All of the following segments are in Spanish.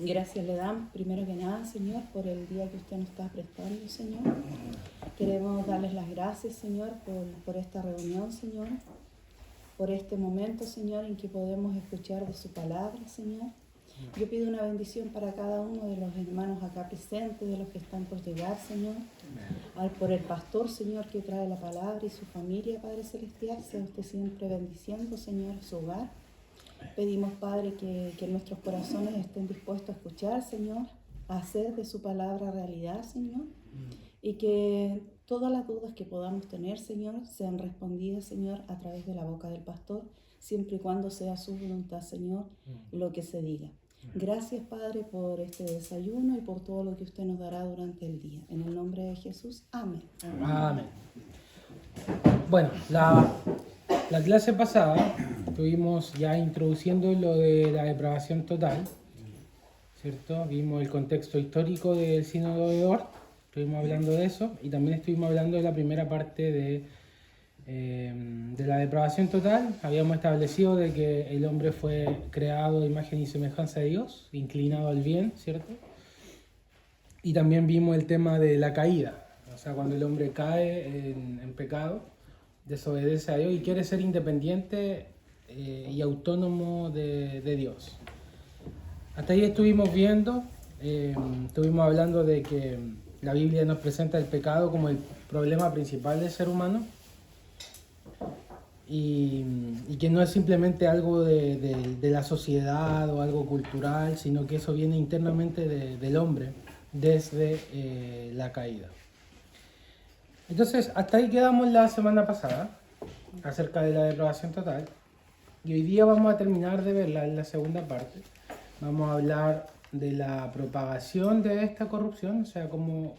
Gracias le damos, primero que nada, Señor, por el día que usted nos está prestando, Señor. Queremos darles las gracias, Señor, por esta reunión, Señor, por este momento, Señor, en que podemos escuchar de su palabra, Señor. Yo pido una bendición para cada uno de los hermanos acá presentes, de los que están por llegar, Señor. Por el pastor, Señor, que trae la palabra y su familia, Padre Celestial, sea usted siempre bendiciendo, Señor, su hogar. Pedimos, Padre, que nuestros corazones estén dispuestos a escuchar, Señor, a hacer de su palabra realidad, Señor, y que todas las dudas que podamos tener, Señor, sean respondidas, Señor, a través de la boca del pastor, siempre y cuando sea su voluntad, Señor, lo que se diga. Gracias, Padre, por este desayuno y por todo lo que usted nos dará durante el día. En el nombre de Jesús, amén. Amén. Bueno, la clase pasada estuvimos ya introduciendo lo de la depravación total, ¿cierto? Vimos el contexto histórico del Sínodo de Dort, estuvimos hablando de eso, y también estuvimos hablando de la primera parte de la depravación total. Habíamos establecido de que el hombre fue creado de imagen y semejanza de Dios, inclinado al bien, ¿cierto? Y también vimos el tema de la caída, o sea, cuando el hombre cae en pecado, desobedece a Dios y quiere ser independiente y autónomo de Dios. Hasta ahí estuvimos viendo, estuvimos hablando de que la Biblia nos presenta el pecado como el problema principal del ser humano y que no es simplemente algo de la sociedad o algo cultural, sino que eso viene internamente del hombre desde la caída. Entonces, hasta ahí quedamos la semana pasada, acerca de la depravación total. Y hoy día vamos a terminar de verla en la segunda parte. Vamos a hablar de la propagación de esta corrupción, o sea, cómo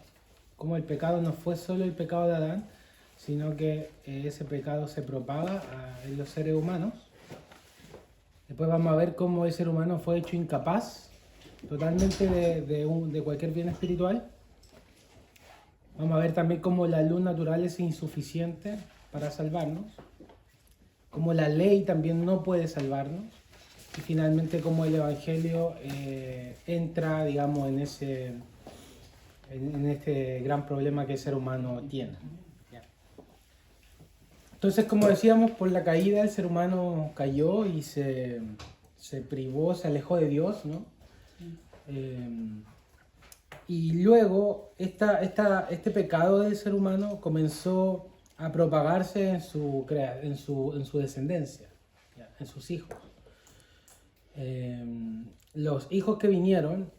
el pecado no fue solo el pecado de Adán, sino que ese pecado se propaga en los seres humanos. Después vamos a ver cómo el ser humano fue hecho incapaz totalmente de cualquier bien espiritual. Vamos a ver también cómo la luz natural es insuficiente para salvarnos, cómo la ley también no puede salvarnos, y finalmente cómo el Evangelio entra, digamos, en este gran problema que el ser humano tiene. Entonces, como decíamos, por la caída el ser humano cayó y se privó, se alejó de Dios, ¿no? Y luego este pecado del ser humano comenzó a propagarse en su descendencia, ¿ya? En sus hijos. Los hijos que vinieron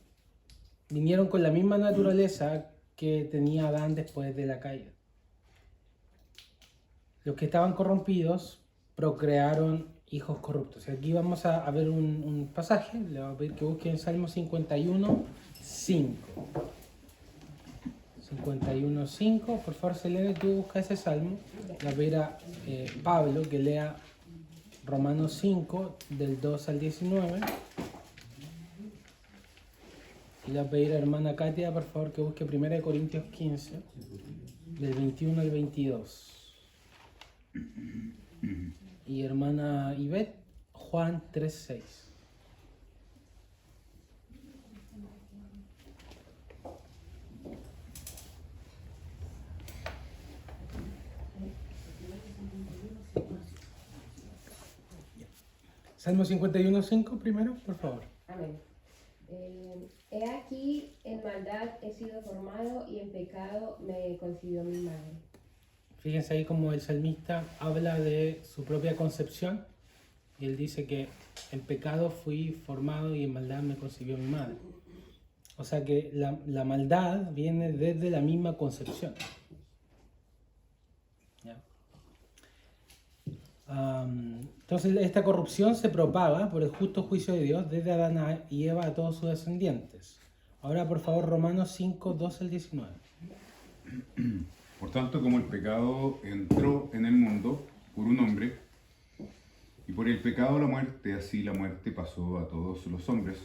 con la misma naturaleza que tenía Adán después de la caída. Los que estaban corrompidos procrearon hijos corruptos. Y aquí vamos a ver un pasaje, le voy a pedir que busquen Salmo 51, 5. 51.5, por favor, Selene, tú busca ese salmo. Le voy a pedir a Pablo que lea Romanos 5, del 2 al 19. Y le voy a pedir a hermana Katia, por favor, que busque 1 Corintios 15, del 21 al 22. Y hermana Ivette, Juan 3.6. Salmo 51.5 primero, por favor. Amén. He aquí, en maldad he sido formado y en pecado me concibió mi madre. Fíjense ahí como el salmista habla de su propia concepción y él dice que en pecado fui formado y en maldad me concibió mi madre. O sea que la maldad viene desde la misma concepción. ¿Ya? Entonces esta corrupción se propaga por el justo juicio de Dios desde Adán y Eva a todos sus descendientes. Ahora por favor Romanos 5, 12 al 19. Por tanto, como el pecado entró en el mundo por un hombre, y por el pecado la muerte, así la muerte pasó a todos los hombres,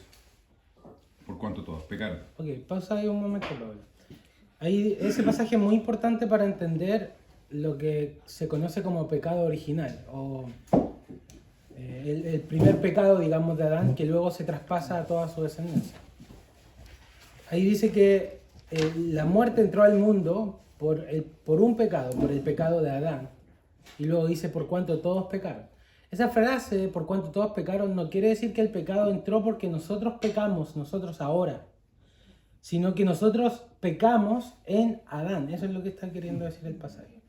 por cuanto todos pecaron. Ok, pausa ahí un momento, Pablo. Ahí, ese pasaje es muy importante para entender lo que se conoce como pecado original, o el primer pecado, digamos, de Adán, que luego se traspasa a toda su descendencia. ahí dice que la muerte entró al mundo por un pecado, por el pecado de Adán. Y luego dice, por cuanto todos pecaron. Esa frase, por cuanto todos pecaron, no quiere decir que el pecado entró porque nosotros pecamos, nosotros ahora, sino que nosotros pecamos en Adán. Eso es lo que está queriendo decir el pasaje.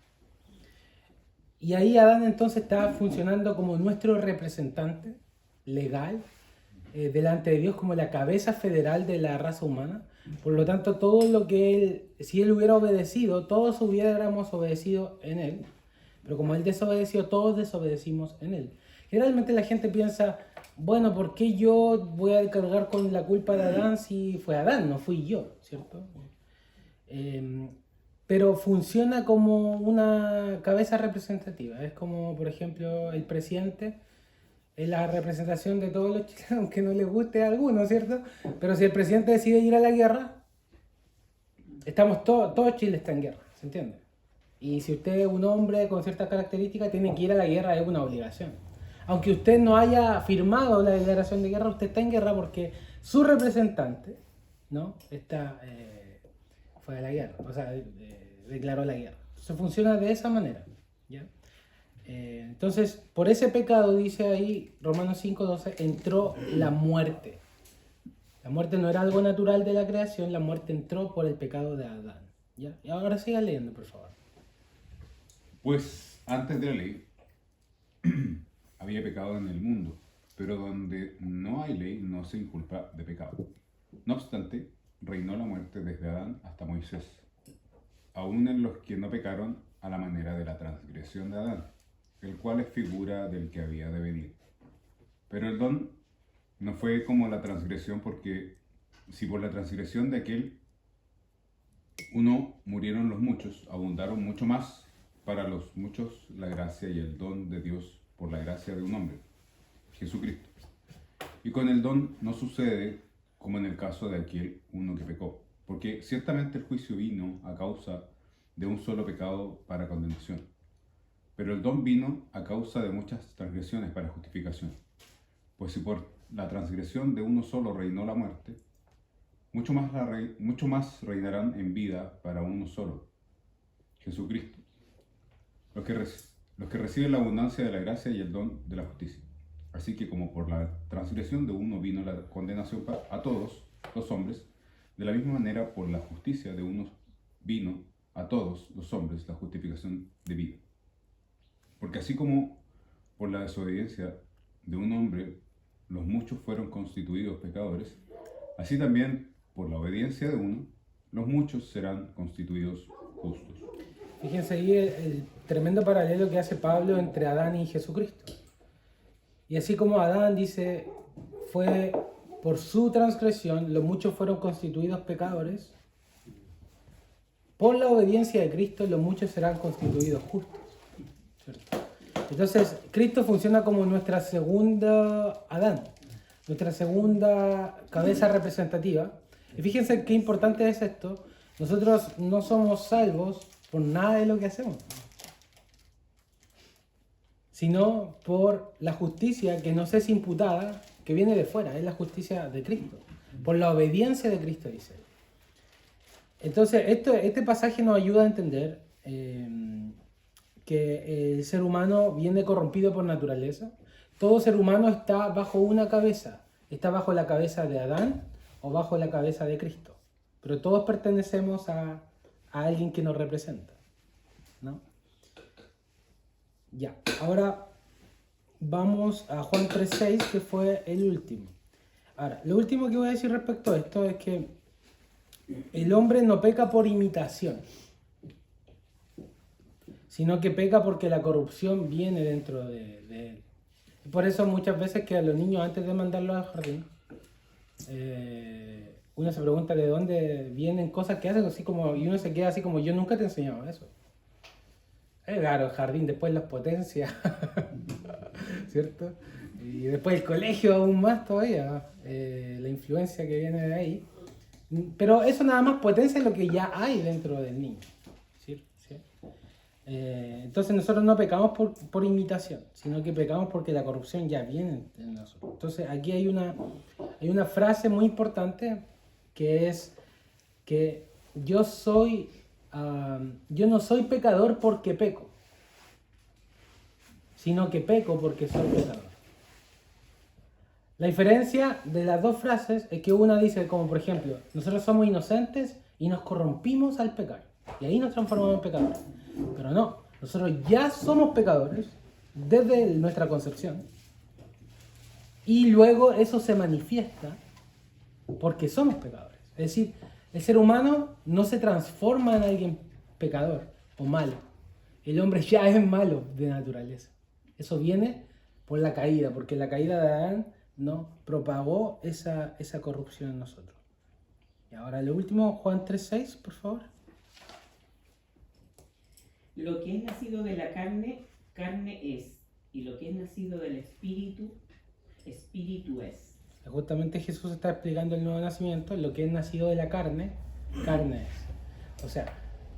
Y ahí Adán entonces está funcionando como nuestro representante legal delante de Dios, como la cabeza federal de la raza humana. Por lo tanto, todo lo que él, si él hubiera obedecido, todos hubiéramos obedecido en él. Pero como él desobedeció, todos desobedecimos en él. Generalmente la gente piensa, bueno, ¿por qué yo voy a cargar con la culpa de Adán si fue Adán, no fui yo, ¿cierto? Pero funciona como una cabeza representativa. Es como, por ejemplo, el presidente es la representación de todos los chilenos, aunque no les guste a algunos, ¿cierto? Pero si el presidente decide ir a la guerra, estamos todo Chile está en guerra, ¿se entiende? Y si usted es un hombre con ciertas características, tiene que ir a la guerra, es una obligación. Aunque usted no haya firmado la declaración de guerra, usted está en guerra porque su representante, ¿no? Fue a la guerra, o sea, declaró la guerra. Entonces funciona de esa manera, ¿ya? Entonces, por ese pecado, dice ahí Romanos 5:12, entró la muerte. La muerte no era algo natural de la creación, la muerte entró por el pecado de Adán, ¿ya? Y ahora siga leyendo, por favor. Pues antes de la ley había pecado en el mundo, pero donde no hay ley no se inculpa de pecado. No obstante, reinó la muerte desde Adán hasta Moisés, aún en los que no pecaron a la manera de la transgresión de Adán, el cual es figura del que había de venir. Pero el don no fue como la transgresión, porque si por la transgresión de aquel uno murieron los muchos, abundaron mucho más para los muchos la gracia y el don de Dios por la gracia de un hombre, Jesucristo. Y con el don no sucede como en el caso de aquel uno que pecó, porque ciertamente el juicio vino a causa de un solo pecado para condenación, pero el don vino a causa de muchas transgresiones para justificación. Pues si por la transgresión de uno solo reinó la muerte, mucho más reinarán en vida para uno solo, Jesucristo, los que reciben la abundancia de la gracia y el don de la justicia. Así que como por la transgresión de uno vino la condenación a todos los hombres, de la misma manera por la justicia de uno vino a todos los hombres la justificación de vida. Porque así como por la desobediencia de un hombre los muchos fueron constituidos pecadores, así también por la obediencia de uno los muchos serán constituidos justos. Fíjense ahí el tremendo paralelo que hace Pablo entre Adán y Jesucristo. Y así como Adán dice, fue por su transgresión, los muchos fueron constituidos pecadores, por la obediencia de Cristo, los muchos serán constituidos justos, ¿cierto? Entonces, Cristo funciona como nuestra segunda Adán, nuestra segunda cabeza representativa. Y fíjense qué importante es esto. Nosotros no somos salvos por nada de lo que hacemos, sino por la justicia que nos es imputada, que viene de fuera, es la justicia de Cristo, por la obediencia de Cristo, dice él. Entonces, este pasaje nos ayuda a entender que el ser humano viene corrompido por naturaleza. Todo ser humano está bajo una cabeza, está bajo la cabeza de Adán o bajo la cabeza de Cristo, pero todos pertenecemos a alguien que nos representa, ¿no? Ya, ahora vamos a Juan 3:6, que fue el último. Ahora, lo último que voy a decir respecto a esto es que el hombre no peca por imitación, sino que peca porque la corrupción viene dentro de él. Y por eso muchas veces que a los niños, antes de mandarlos al jardín, uno se pregunta de dónde vienen cosas que hacen, así como, y uno se queda así como, yo nunca te he enseñado eso. Claro, el jardín después las potencias, ¿cierto? Y después el colegio aún más todavía, la influencia que viene de ahí. Pero eso nada más potencia lo que ya hay dentro del niño, ¿sí? ¿Sí? Entonces nosotros no pecamos por imitación, sino que pecamos porque la corrupción ya viene en nosotros. Entonces aquí hay una frase muy importante que es que yo no soy pecador porque peco, sino que peco porque soy pecador. La diferencia de las dos frases es que una dice como, por ejemplo, nosotros somos inocentes y nos corrompimos al pecar. Y ahí nos transformamos en pecadores. Pero no, nosotros ya somos pecadores desde nuestra concepción. Y luego eso se manifiesta porque somos pecadores. Es decir, el ser humano no se transforma en alguien pecador o malo. El hombre ya es malo de naturaleza. Eso viene por la caída, porque la caída de Adán no propagó esa corrupción en nosotros. Y ahora lo último, Juan 3:6, por favor. Lo que es nacido de la carne, carne es, y lo que es nacido del espíritu, espíritu es. Justamente Jesús está explicando el nuevo nacimiento, lo que es nacido de la carne, carne es. O sea,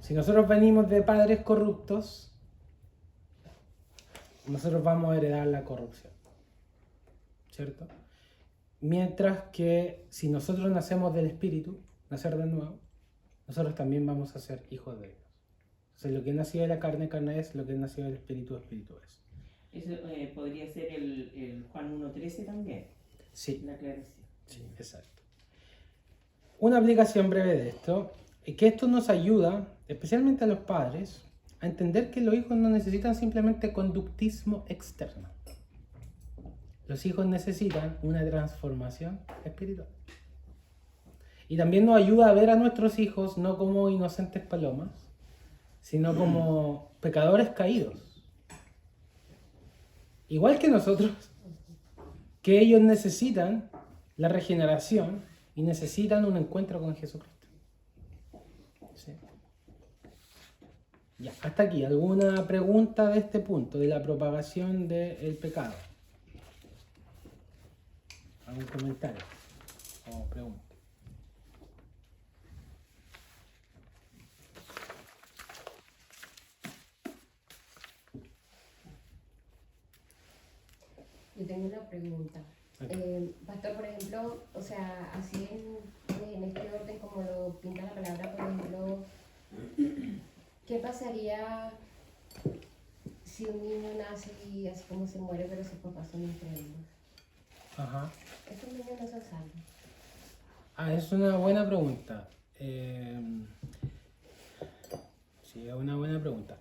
si nosotros venimos de padres corruptos, nosotros vamos a heredar la corrupción, ¿cierto? Mientras que si nosotros nacemos del espíritu, nacer de nuevo, nosotros también vamos a ser hijos de Dios. O sea, lo que es nacido de la carne, carne es, lo que es nacido del espíritu, espíritu es. Eso podría ser el Juan 1:13 también. Sí. La aclaración. Sí, exacto. Una aplicación breve de esto es que esto nos ayuda, especialmente a los padres, a entender que los hijos no necesitan simplemente conductismo externo. Los hijos necesitan una transformación espiritual. Y también nos ayuda a ver a nuestros hijos no como inocentes palomas, sino como pecadores caídos. Igual que nosotros, que ellos necesitan la regeneración y necesitan un encuentro con Jesucristo. ¿Sí? Ya, hasta aquí. ¿Alguna pregunta de este punto, de la propagación del pecado? ¿Algún comentario o pregunta? Yo tengo una pregunta. Pastor, por ejemplo, o sea, así en este orden como lo pinta la palabra, por ejemplo, ¿qué pasaría si un niño nace y así como se muere, pero sus papás son incrédulos? Ajá. Estos niños no son salvos. Es una buena pregunta. Sí, es una buena pregunta.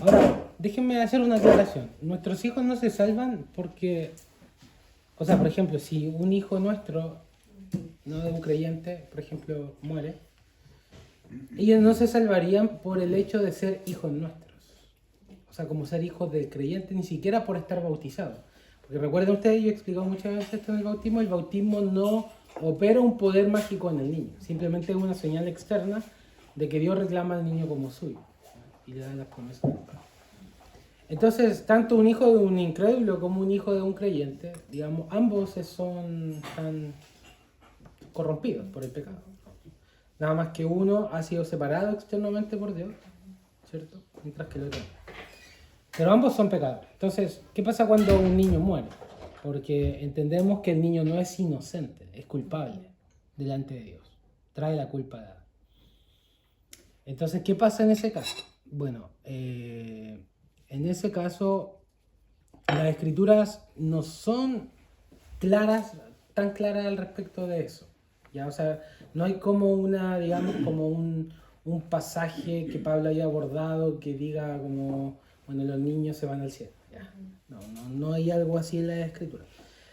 Ahora, déjenme hacer una aclaración. Nuestros hijos no se salvan porque, o sea, por ejemplo, si un hijo nuestro, no de un creyente, por ejemplo, muere, ellos no se salvarían por el hecho de ser hijos nuestros. O sea, como ser hijos del creyente, ni siquiera por estar bautizados. Porque recuerden ustedes, yo he explicado muchas veces esto en el bautismo no opera un poder mágico en el niño, simplemente es una señal externa de que Dios reclama al niño como suyo y le da las promesas del Padre. Entonces, tanto un hijo de un incrédulo como un hijo de un creyente, digamos, ambos están corrompidos por el pecado. Nada más que uno ha sido separado externamente por Dios, ¿cierto? Mientras que el otro no. Pero ambos son pecadores. Entonces, ¿qué pasa cuando un niño muere? Porque entendemos que el niño no es inocente, es culpable delante de Dios. Trae la culpa de Adán. Entonces, ¿qué pasa en ese caso? Bueno, en ese caso, las escrituras no son tan claras al respecto de eso. ¿Ya? O sea, no hay como digamos, un pasaje que Pablo haya abordado que diga como, bueno, los niños se van al cielo. ¿Ya? No hay algo así en la escritura.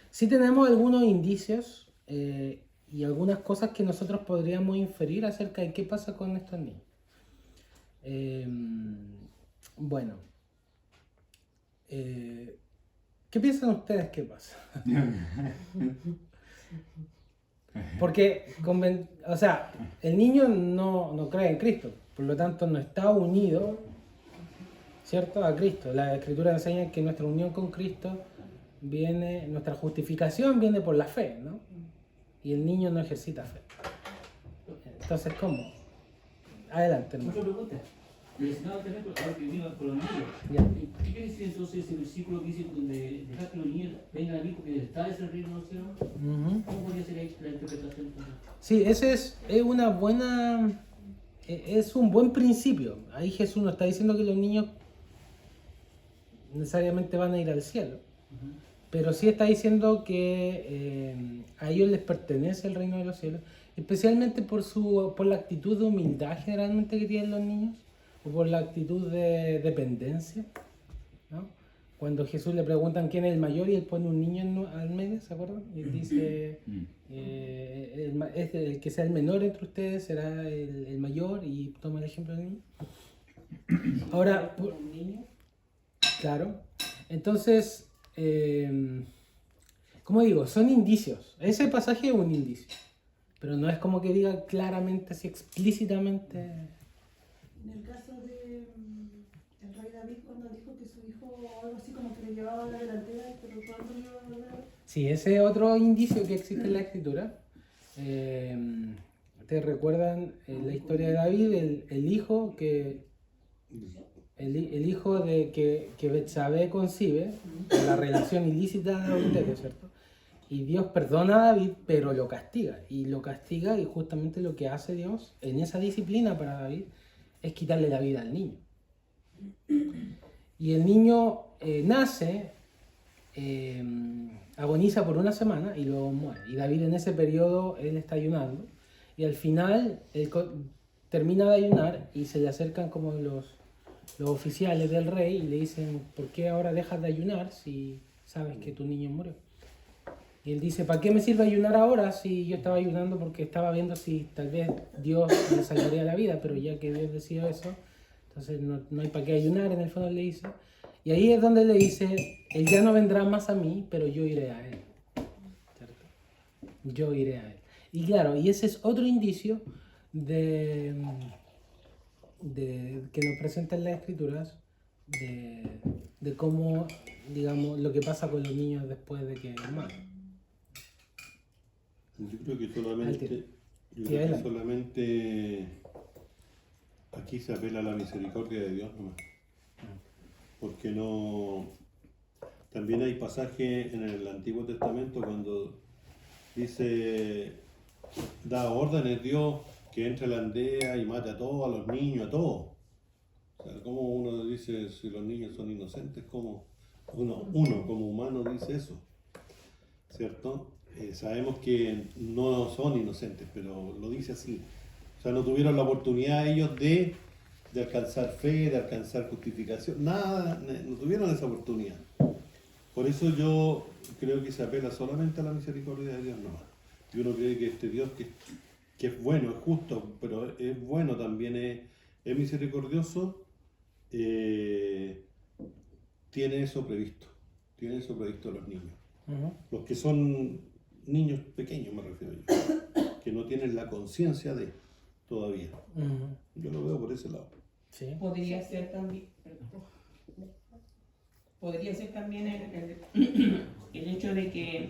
Sí tenemos algunos indicios y algunas cosas que nosotros podríamos inferir acerca de qué pasa con estos niños. Bueno, ¿qué piensan ustedes que pasa? Porque, o sea, el niño no cree en Cristo, por lo tanto no está unido, ¿cierto?, a Cristo. La Escritura enseña que nuestra unión con Cristo nuestra justificación viene por la fe, ¿no? Y el niño no ejercita fe. Entonces, ¿cómo? Adelante, hermano. ¿Otra pregunta? Mencionaba también, ahora que vino con los niños. Ya. ¿Qué quiere decir entonces ese versículo que dice donde dejar que los niños vengan a mí porque está ese reino de los cielos? Ujú. ¿Cómo podría ser ahí la interpretación entonces? Sí, ese es una buena, es un buen principio. Ahí Jesús no está diciendo que los niños necesariamente van a ir al cielo, pero sí está diciendo que a ellos les pertenece el reino de los cielos, especialmente por la actitud de humildad generalmente que tienen los niños, o por la actitud de dependencia, ¿no? Cuando Jesús le preguntan quién es el mayor y él pone un niño al medio, ¿se acuerdan? Y él dice, el que sea el menor entre ustedes será el mayor, y toma el ejemplo del niño. Ahora, Un niño. claro, entonces, como digo, son indicios. Ese pasaje es un indicio, pero no es como que diga claramente, así explícitamente. En el caso de el rey David, cuando dijo que su hijo algo así como que le llevaba a la delantera, pero cuando iba a volver. Sí, ese es otro indicio que existe en la escritura. ¿Ustedes recuerdan la historia de David, el hijo que el hijo de que Betsabé concibe, la relación ilícita de adulterio, ¿cierto? Y Dios perdona a David, pero lo castiga. Y lo castiga, y justamente lo que hace Dios en esa disciplina para David es quitarle la vida al niño. Y el niño nace, agoniza por una semana y luego muere. Y David en ese periodo, él está ayunando. Y al final, él termina de ayunar y se le acercan como los oficiales del rey y le dicen, ¿por qué ahora dejas de ayunar si sabes que tu niño murió? Y él dice, ¿para qué me sirve ayunar ahora si yo estaba ayunando porque estaba viendo si tal vez Dios le salvaría la vida? Pero ya que Dios decidió eso, entonces no hay para qué ayunar, en el fondo le dice. Y ahí es donde le dice, él ya no vendrá más a mí, pero yo iré a él. ¿Cierto? Yo iré a él. Y claro, y ese es otro indicio de que nos presentan las escrituras de cómo, digamos, lo que pasa con los niños después de que mueren. Yo creo que solamente aquí se apela a la misericordia de Dios nomás. Porque no. También hay pasajes en el Antiguo Testamento cuando dice, da órdenes Dios que entre a la aldea y mate a todos, a los niños, a todos. O sea, como uno dice si los niños son inocentes, como uno como humano dice eso, ¿cierto? Sabemos que no son inocentes, pero lo dice así. O sea, no tuvieron la oportunidad ellos de alcanzar fe, de alcanzar justificación, nada, no tuvieron esa oportunidad. Por eso yo creo que se apela solamente a la misericordia de Dios nomás. Y uno cree que este Dios que es bueno, es justo, pero es bueno también, es misericordioso, tiene eso previsto a los niños. Los que son niños pequeños, me refiero yo, que no tienen la conciencia de todavía. Yo lo veo por ese lado. Sí. Podría ser también, el hecho de que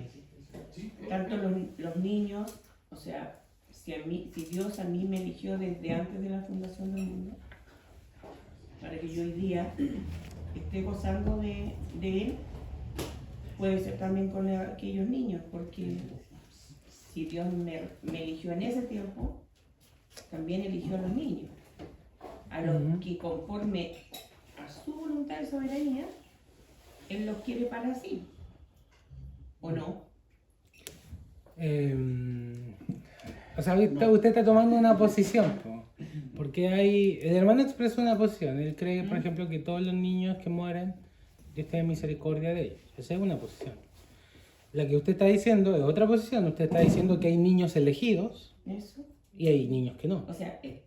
tanto los niños, o sea, si Dios a mí me eligió desde antes de la fundación del mundo, para que yo hoy día esté gozando de Él, puede ser también con aquellos niños, porque si Dios me eligió en ese tiempo, también eligió a los niños, a los que conforme a su voluntad de soberanía, Él los quiere para sí, ¿o no? O sea, usted está tomando una posición, porque el hermano expresa una posición. Él cree, por ejemplo, que todos los niños que mueren, Dios tiene misericordia de ellos. Esa es una posición. La que usted está diciendo es otra posición. Usted está diciendo que hay niños elegidos. Eso. Y hay niños que no. O sea, es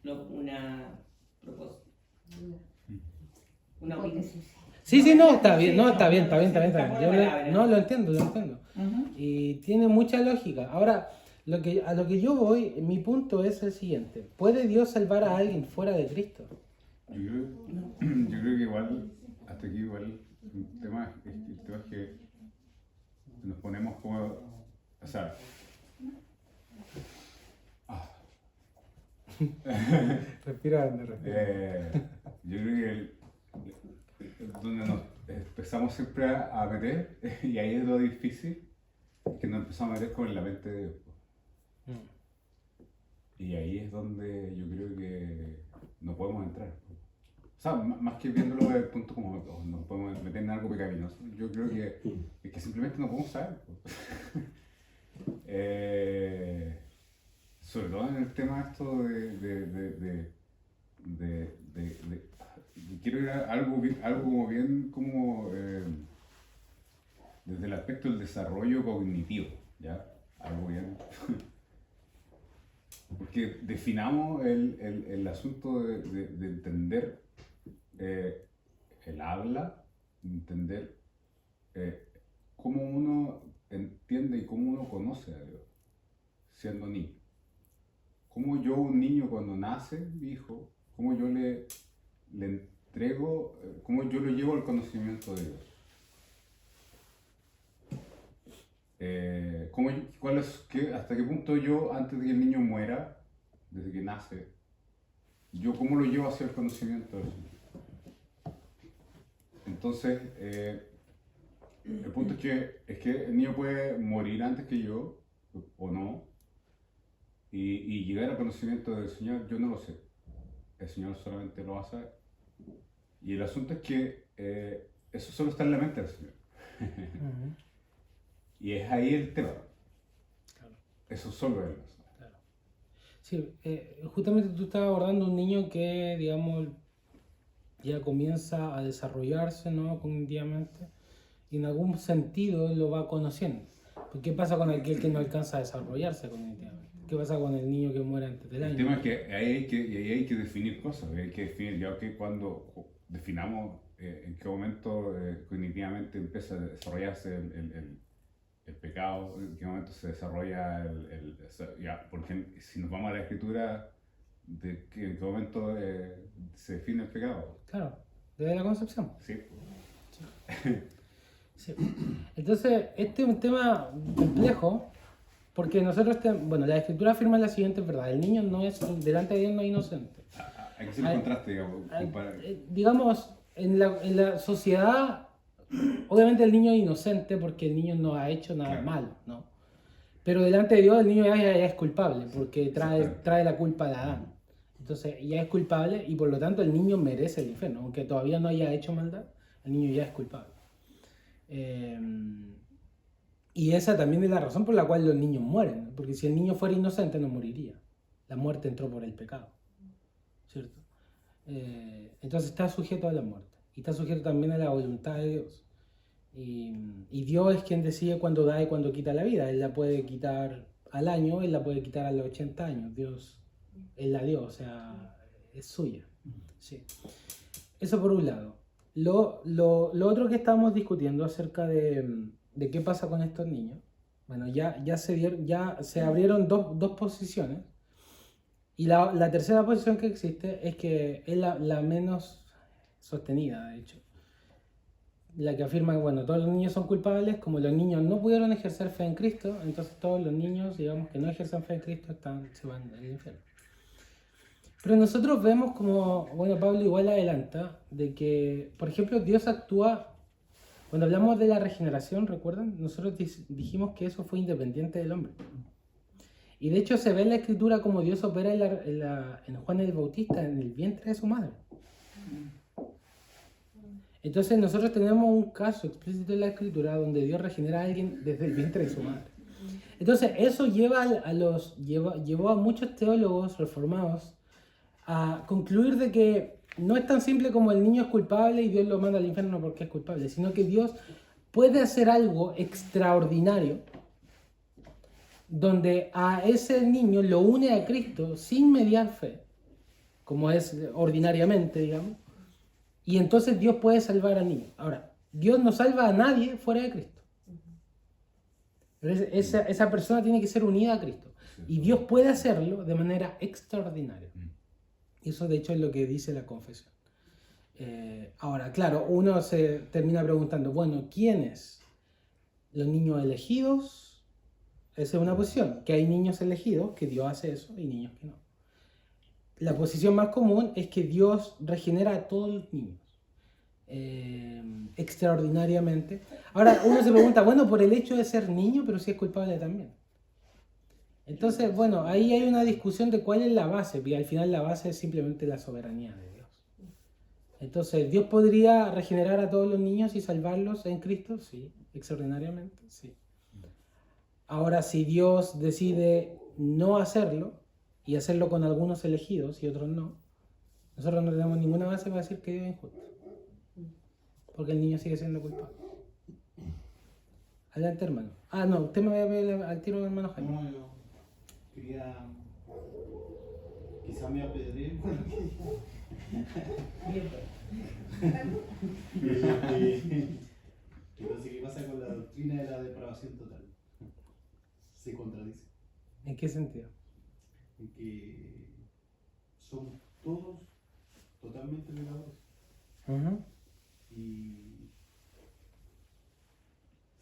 una propuesta. Una opinión. Sí, no, está bien, no, está bien. Yo lo entiendo. Y tiene mucha lógica. Ahora, a lo que yo voy, mi punto es el siguiente. ¿Puede Dios salvar a alguien fuera de Cristo? Yo creo que igual, hasta aquí igual, el tema es que nos ponemos como, o sea, Respira, respira. Yo creo que donde nos empezamos siempre a meter, y ahí es lo difícil, que nos empezamos a meter con la mente de Dios. Y ahí es donde yo creo que no podemos entrar. O sea, más que viéndolo desde el punto como no podemos meter en algo pecaminoso, yo creo que es que simplemente no podemos saber. Sobre todo en el tema esto quiero ir a algo como bien como desde el aspecto del desarrollo cognitivo, ¿ya? Algo bien. Porque definamos el asunto de entender el habla, entender cómo uno entiende y cómo uno conoce a Dios siendo niño. Cómo yo, un niño, cuando nace, mi hijo, cómo yo le entrego, cómo yo lo llevo al conocimiento de Dios. Hasta qué punto yo, antes de que el niño muera, desde que nace, yo cómo lo llevo hacia el conocimiento del Señor. Entonces, el punto es que el niño puede morir antes que yo, o no, y llegar al conocimiento del Señor, yo no lo sé. El Señor solamente lo va a saber. Y el asunto es que eso solo está en la mente del Señor. Y es ahí el tema. Claro. Eso solo es. Claro. Sí, justamente tú estás abordando un niño que, digamos, ya comienza a desarrollarse, ¿no? Cognitivamente, y en algún sentido lo va conociendo. ¿Pero qué pasa con aquel que no alcanza a desarrollarse cognitivamente? ¿Qué pasa con el niño que muere antes del año? El tema es que ahí hay que definir cosas, hay que definir, ya que cuando definamos en qué momento cognitivamente empieza a desarrollarse el pecado, en qué momento se desarrolla porque si nos vamos a la escritura, ¿en qué momento se define el pecado? Claro, desde la concepción. Sí. Sí. Entonces, este es un tema complejo, porque nosotros, la escritura afirma la siguiente verdad: el niño no es, delante de Dios no es inocente. Hay que hacer un contraste, digamos. Digamos, en la sociedad, obviamente el niño es inocente porque el niño no ha hecho nada malo, ¿no? Pero delante de Dios el niño ya es culpable, porque trae la culpa de Adán. Entonces ya es culpable y por lo tanto el niño merece el infierno, aunque todavía no haya hecho maldad, el niño ya es culpable. Y esa también es la razón por la cual los niños mueren, porque si el niño fuera inocente no moriría. La muerte entró por el pecado, ¿cierto? Entonces está sujeto a la muerte y está sujeto también a la voluntad de Dios. Y Dios es quien decide cuándo da y cuándo quita la vida. Él la puede quitar al año, Él la puede quitar a los 80 años. Dios, Él la dio, o sea, es suya. Sí. Eso por un lado. Lo otro que estábamos discutiendo acerca de qué pasa con estos niños, bueno, ya se abrieron dos posiciones, y la tercera posición que existe es que es la menos sostenida, de hecho, la que afirma que, bueno, todos los niños son culpables. Como los niños no pudieron ejercer fe en Cristo, entonces todos los niños, digamos, que no ejercen fe en Cristo se van al infierno. Pero nosotros vemos como, bueno, Pablo igual adelanta, de que, por ejemplo, Dios actúa, cuando hablamos de la regeneración, ¿recuerdan? Nosotros dijimos que eso fue independiente del hombre. Y de hecho se ve en la Escritura como Dios opera en Juan el Bautista, en el vientre de su madre. Entonces nosotros tenemos un caso explícito en la Escritura donde Dios regenera a alguien desde el vientre de su madre. Entonces eso llevó a muchos teólogos reformados a concluir de que no es tan simple como el niño es culpable y Dios lo manda al infierno porque es culpable, sino que Dios puede hacer algo extraordinario donde a ese niño lo une a Cristo sin mediar fe, como es ordinariamente, digamos, y entonces Dios puede salvar al niño. Ahora, Dios no salva a nadie fuera de Cristo. Pero esa persona tiene que ser unida a Cristo. Y Dios puede hacerlo de manera extraordinaria. Eso de hecho es lo que dice la confesión. Ahora, claro, uno se termina preguntando, bueno, ¿quiénes? ¿Los niños elegidos? Esa es una posición, que hay niños elegidos, que Dios hace eso, y niños que no. la posición más común es que Dios regenera a todos los niños. Extraordinariamente. Ahora uno se pregunta, bueno, por el hecho de ser niño, pero sí es culpable también. Entonces, bueno, ahí hay una discusión de cuál es la base, y al final la base es simplemente la soberanía de Dios. Entonces, ¿Dios podría regenerar a todos los niños y salvarlos en Cristo? Sí, extraordinariamente, sí. Ahora, si Dios decide no hacerlo, y hacerlo con algunos elegidos y otros no, nosotros no tenemos ninguna base para decir que Dios es injusto. Porque el niño sigue siendo culpable. Adelante, hermano. Ah, no, usted me va a ver al tiro, hermano Jaime. No, yo quería. Quizá me apedreé por lo que entonces, ¿qué pasa con la doctrina de la depravación total? Se contradice. ¿En qué sentido? En que somos todos totalmente pecadores. Uh-huh. Y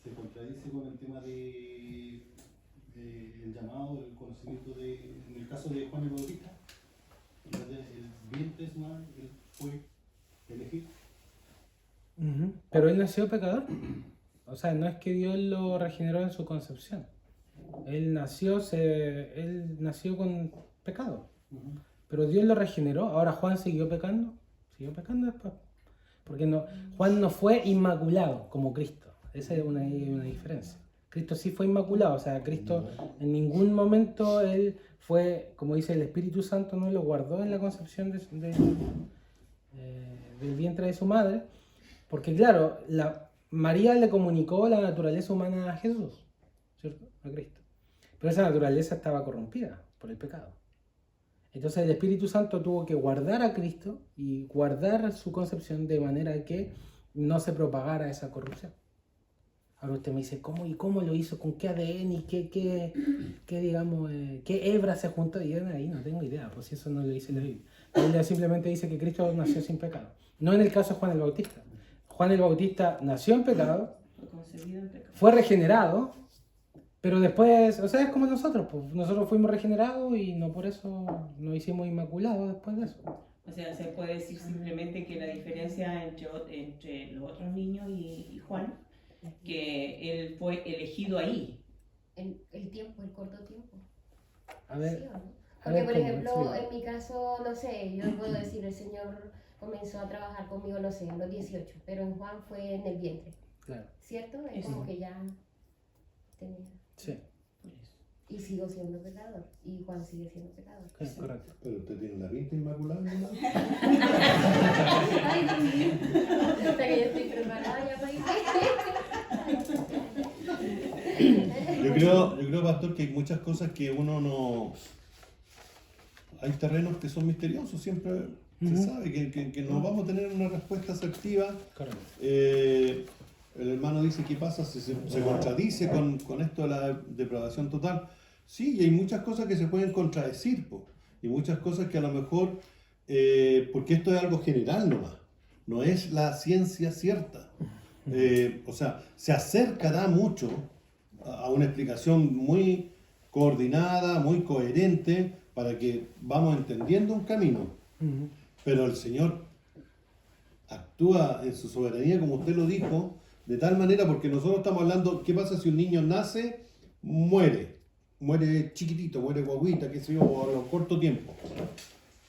se contradice con el tema de el llamado, el conocimiento en el caso de Juan el Bautista, el vientre es mal, él fue elegido. Uh-huh. Pero él nació pecador. O sea, no es que Dios lo regeneró en su concepción. Él nació con pecado. Uh-huh. Pero Dios lo regeneró. Ahora Juan siguió pecando. Siguió pecando después. Porque Juan no fue inmaculado como Cristo. Esa es una diferencia. Cristo sí fue inmaculado. O sea, Cristo en ningún momento él fue, como dice el Espíritu Santo, no lo guardó en la concepción del vientre de su madre. Porque claro, María le comunicó la naturaleza humana a Jesús, ¿cierto? A Cristo. Pero esa naturaleza estaba corrompida por el pecado. Entonces el Espíritu Santo tuvo que guardar a Cristo y guardar su concepción de manera que no se propagara esa corrupción. Ahora usted me dice, ¿cómo lo hizo? ¿Con qué ADN? ¿Y qué hebra se juntó? Y yo ahí no tengo idea, pues eso no lo dice la Biblia. La Biblia simplemente dice que Cristo nació sin pecado. No en el caso de Juan el Bautista. Juan el Bautista nació en pecado, Fue concebido en pecado. fue regenerado, pero después, o sea, es como nosotros, pues nosotros fuimos regenerados y no por eso nos hicimos inmaculados después de eso. O sea, se puede decir simplemente que la diferencia entre los otros niños y Juan, que él fue elegido ahí. El tiempo, el corto tiempo. A ver, ¿Sí o no? a Porque, ver, por ¿cómo? ejemplo, Explica. en mi caso, no sé, yo puedo decir, el Señor comenzó a trabajar conmigo, no sé, a los 18, pero en Juan fue en el vientre, Claro, ¿cierto? Es Eso. como que ya tenía. sí, Por eso. Y sigo siendo pecador, y Juan sigue siendo pecador. es correcto. Pero usted tiene la vista inmaculada, ¿no? Ay, Dios mío. Hasta que yo estoy preparada ya para ir. Yo creo, pastor, que hay muchas cosas que uno no... Hay terrenos que son misteriosos, siempre Ujú. se sabe que no vamos a tener una respuesta asertiva. Correcto. El hermano dice, ¿qué pasa si se contradice con esto de la depravación total? Sí, y hay muchas cosas que se pueden contradecir, po, y muchas cosas que a lo mejor, porque esto es algo general nomás, no es la ciencia cierta. O sea, se acercará mucho a una explicación muy coordinada, muy coherente, para que vamos entendiendo un camino. Ujú. Pero el Señor actúa en su soberanía, como usted lo dijo, de tal manera, porque nosotros estamos hablando, ¿qué pasa si un niño nace, muere chiquitito, muere guaguita, qué sé yo, o a lo corto tiempo?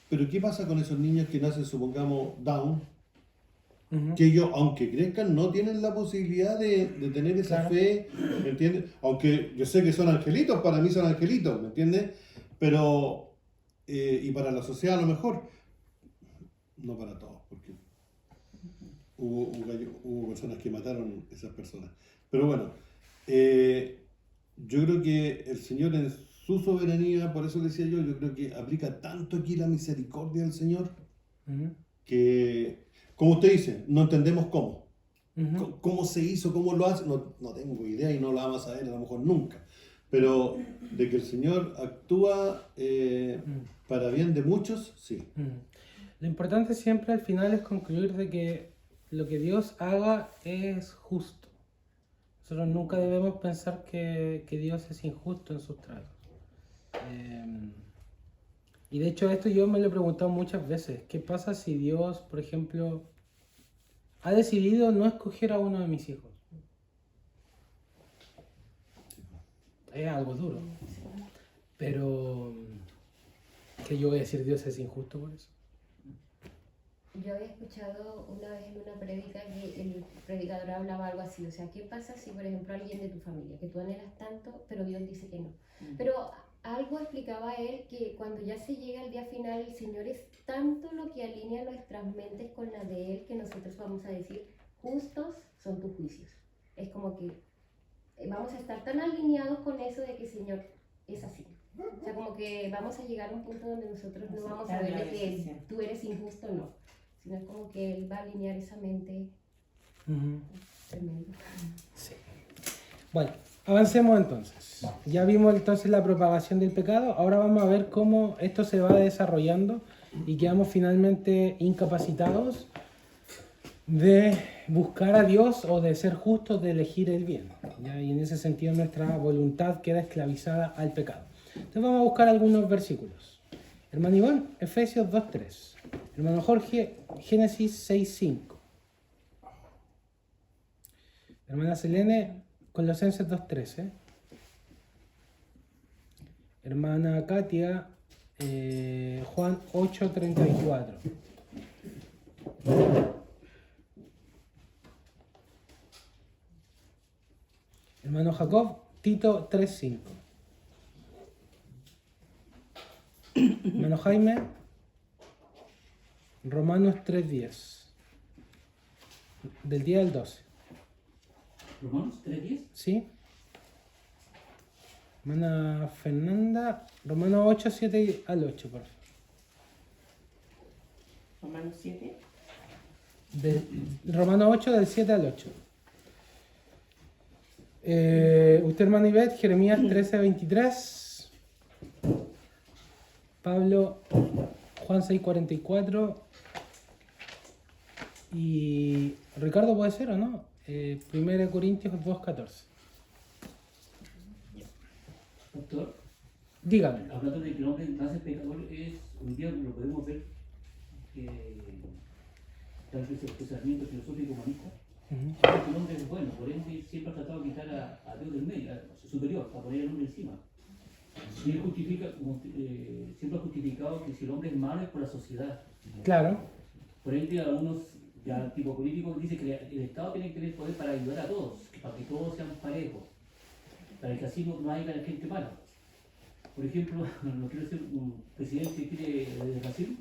Pero ¿qué pasa con esos niños que nacen, supongamos, down? Ujú. Que ellos, aunque crezcan, no tienen la posibilidad de tener esa Claro. fe, ¿me entiendes? Aunque yo sé que son angelitos, para mí son angelitos, ¿me entiendes? Pero, y para la sociedad a lo mejor, no para todos, porque hubo personas que mataron a esas personas. Pero bueno, yo creo que el Señor en su soberanía, por eso decía yo creo que aplica tanto aquí la misericordia del Señor, Ujú. que, como usted dice, no entendemos cómo. Ujú. ¿Cómo se hizo? ¿Cómo lo hace? No tengo idea y no la vamos a ver a lo mejor nunca. Pero de que el Señor actúa para bien de muchos, sí. Ujú. Lo importante siempre al final es concluir de que lo que Dios haga es justo. Nosotros nunca debemos pensar que Dios es injusto en sus tratos. Y de hecho esto yo me lo he preguntado muchas veces. ¿Qué pasa si Dios, por ejemplo, ha decidido no escoger a uno de mis hijos? Es algo duro. Pero, ¿qué yo voy a decir? ¿Dios es injusto por eso? Yo había escuchado una vez en una prédica que el predicador hablaba algo así, o sea, ¿qué pasa si, por ejemplo, alguien de tu familia, que tú anhelas tanto, pero Dios dice que no? Pero algo explicaba él que cuando ya se llega al día final, el Señor es tanto lo que alinea nuestras mentes con la de Él que nosotros vamos a decir, justos son tus juicios. Es como que vamos a estar tan alineados con eso de que Señor es así. O sea, como que vamos a llegar a un punto donde nosotros no vamos a ver de que tú eres injusto o no, sino es como que Él va a alinear esa mente. Tremendo. Sí. Bueno, avancemos entonces. Ya vimos entonces la propagación del pecado, ahora vamos a ver cómo esto se va desarrollando y quedamos finalmente incapacitados de buscar a Dios o de ser justos, de elegir el bien. ¿Ya? Y en ese sentido nuestra voluntad queda esclavizada al pecado. Entonces vamos a buscar algunos versículos. Hermano Iván, Efesios 2.3. Hermano Jorge, Génesis 6.5. Hermana Selene, Colosenses 2.13. Hermana Katia, Juan 8.34. Hermano Jacob, Tito 3.5. Hermano Jaime, Romanos 3.10. Del día del 12. ¿Romanos 3:10? ¿Sí? Hermana Fernanda, Romanos 8, 7 al 8, por favor. Romanos 7. Romanos 8, del 7 al 8. Usted, hermano Ivette, Jeremías 13, 23. Pablo, Juan 6, 44. Y Ricardo puede ser o no. 1 Corintios 2, 14. Doctor, Dígame. hablando de que el hombre nace pecador, un día lo podemos ver tal vez el pensamiento filosófico humanista. El hombre es bueno, por ende siempre ha tratado de quitar a Dios del medio, a su superior, para poner al hombre encima. Y él justifica, siempre ha justificado que si el hombre es malo es por la sociedad. Claro. Por ende, algunos ya tipo políticos dicen que el Estado tiene que tener poder para ayudar a todos, para que todos sean parejos, para que así no haya gente mala. Por ejemplo, no quiero ser un presidente de Brasil,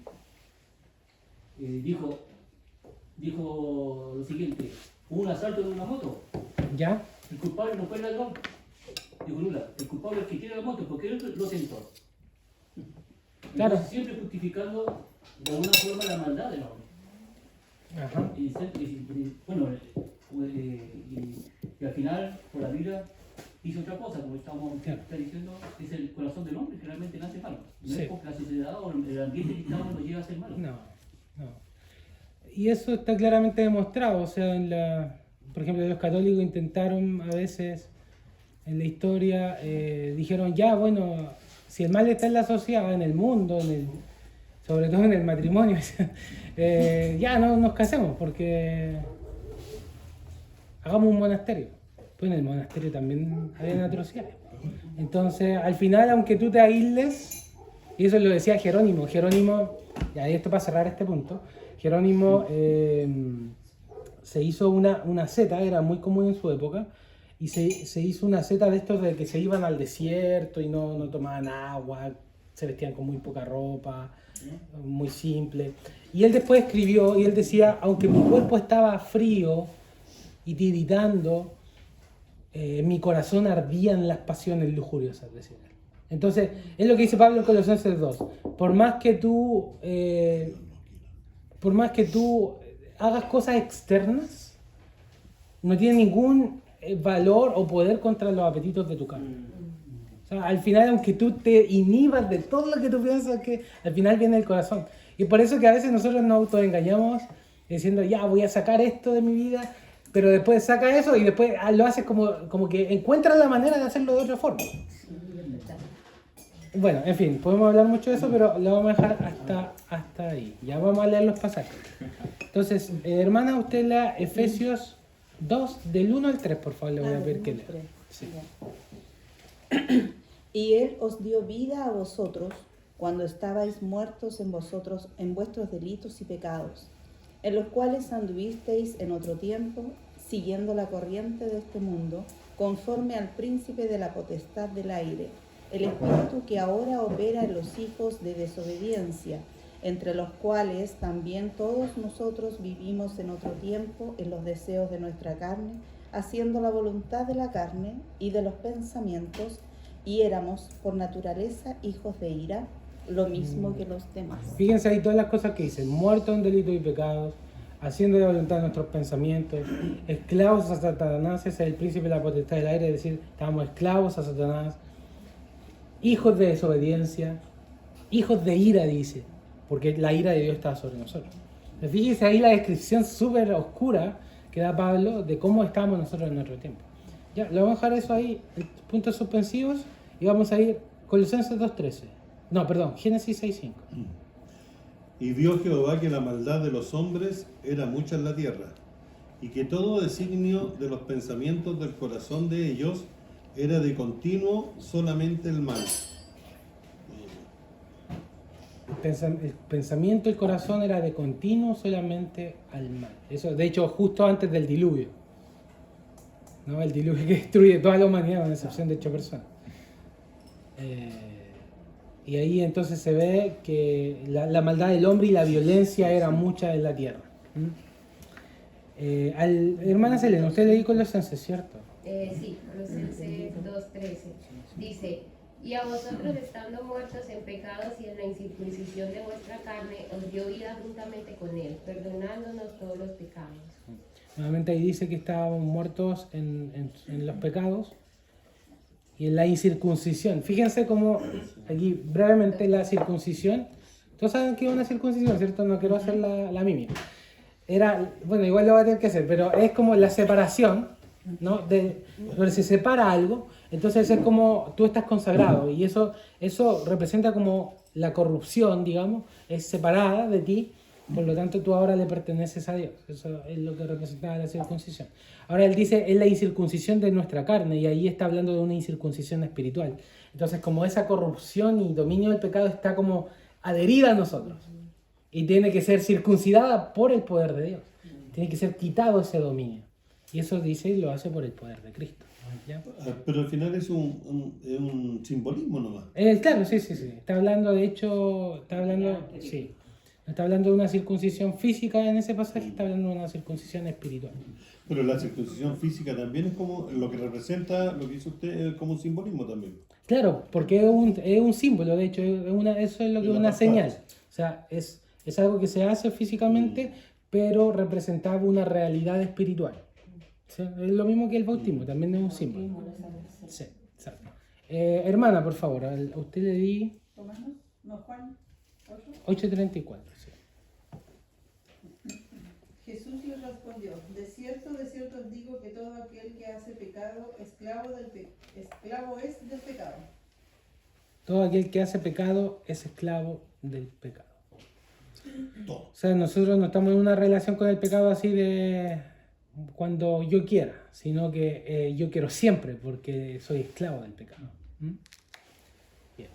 dijo lo siguiente: hubo un asalto de una moto, ¿Ya? el culpable no fue el ladrón, dijo Lula, el culpable es el que tiene la moto porque él lo tentó. Claro. Entonces, siempre justificando de alguna forma la maldad del hombre. Ajá. Bueno, y al final, por la Biblia, dice otra cosa, como estamos diciendo, es el corazón del hombre que realmente nace malo. No Sí. es porque la sociedad o el ambiente que estamos nos lleva a ser malo. No. Y eso está claramente demostrado. O sea, por ejemplo, los católicos intentaron a veces en la historia, dijeron ya, bueno, si el mal está en la sociedad, en el mundo, sobre todo en el matrimonio, ya no nos casemos porque hagamos un monasterio. Pues en el monasterio también había atrocidades. Entonces, al final, aunque tú te aísles, y eso lo decía Jerónimo, y ahí esto para cerrar este punto, Jerónimo se hizo una seta, era muy común en su época, y se hizo una seta de estos de que se iban al desierto y no tomaban agua, se vestían con muy poca ropa, muy simple. Y él después escribió, y él decía, aunque mi cuerpo estaba frío y tiritando, mi corazón ardía en las pasiones lujuriosas, decía él. Entonces, es lo que dice Pablo en Colosenses 2. Por más que tú hagas cosas externas, no tiene ningún valor o poder contra los apetitos de tu carne. O sea, al final, aunque tú te inhibas de todo lo que tú piensas, que al final viene el corazón. Y por eso que a veces nosotros nos autoengañamos diciendo, ya, voy a sacar esto de mi vida, pero después saca eso y después lo haces como que encuentras la manera de hacerlo de otra forma. Bueno, en fin, podemos hablar mucho de eso, pero lo vamos a dejar hasta ahí. Ya vamos a leer los pasajes. Entonces, hermana, usted lea Efesios 2, del 1 al 3, por favor, le voy a pedir que lea. Sí. Y Él os dio vida a vosotros cuando estabais muertos en vuestros delitos y pecados, en los cuales anduvisteis en otro tiempo, siguiendo la corriente de este mundo, conforme al príncipe de la potestad del aire, el espíritu que ahora opera en los hijos de desobediencia, entre los cuales también todos nosotros vivimos en otro tiempo en los deseos de nuestra carne, haciendo la voluntad de la carne y de los pensamientos, y éramos por naturaleza hijos de ira, lo mismo que los demás. Fíjense ahí todas las cosas que dicen: muertos en delitos y pecados, haciendo la voluntad de nuestros pensamientos, esclavos a Satanás, ese es el príncipe de la potestad del aire, es decir, estábamos esclavos a Satanás, hijos de desobediencia, hijos de ira, dice, porque la ira de Dios estaba sobre nosotros. Fíjense ahí la descripción súper oscura que da Pablo de cómo estábamos nosotros en nuestro tiempo. Ya, le vamos a dejar eso ahí, puntos suspensivos, y vamos a ir Colosenses 2.13. No, perdón, Génesis 6.5. Y vio Jehová que la maldad de los hombres era mucha en la tierra, y que todo designio de los pensamientos del corazón de ellos era de continuo solamente el mal. El pensamiento del corazón era de continuo solamente al mal. Eso, de hecho, justo antes del diluvio. ¿No? El diluvio que destruye toda la humanidad, con excepción de 8 personas. Y ahí entonces se ve que la maldad del hombre y la violencia era mucha en la tierra. Hermana Selena, usted leí Colosenses, ¿cierto? Sí, Colosenses 2.13. Dice: y a vosotros, estando muertos en pecados y en la incircuncisión de vuestra carne, os dio vida juntamente con él, perdonándonos todos los pecados. Nuevamente ahí dice que estábamos muertos en los pecados y en la incircuncisión. Fíjense cómo aquí brevemente la circuncisión. Todos saben que es una circuncisión, ¿cierto? No quiero hacer la mímica. Era, bueno, igual lo va a tener que hacer, pero es como la separación, ¿no? Donde se separa algo, entonces es como tú estás consagrado, y eso representa como la corrupción, digamos, es separada de ti, por lo tanto tú ahora le perteneces a Dios. Eso es lo que representaba la circuncisión. Ahora él dice, es la incircuncisión de nuestra carne, y ahí está hablando de una incircuncisión espiritual. Entonces, como esa corrupción y dominio del pecado está como adherida a nosotros, y tiene que ser circuncidada por el poder de Dios, tiene que ser quitado ese dominio. Y eso dice y lo hace por el poder de Cristo. ¿Ya? Pero al final es un simbolismo nomás. Claro, sí. Está hablando, de hecho, sí. No está hablando de una circuncisión física en ese pasaje, está hablando de una circuncisión espiritual. Pero la circuncisión física también es como lo que representa, lo que dice usted, es como un simbolismo también. Claro, porque es un símbolo, de hecho, eso es lo que es una señal. O sea, es algo que se hace físicamente, pero representaba una realidad espiritual. ¿Sí? Es lo mismo que el bautismo, también es un símbolo. Sí, exacto. Hermana, por favor, a usted le di... No, Juan 8:34. Sí. Jesús les respondió: de cierto os digo que todo aquel que hace pecado, esclavo es del pecado. Todo aquel que hace pecado es esclavo del pecado. Todo. O sea, nosotros no estamos en una relación con el pecado así de cuando yo quiera, sino que yo quiero siempre porque soy esclavo del pecado. Bien.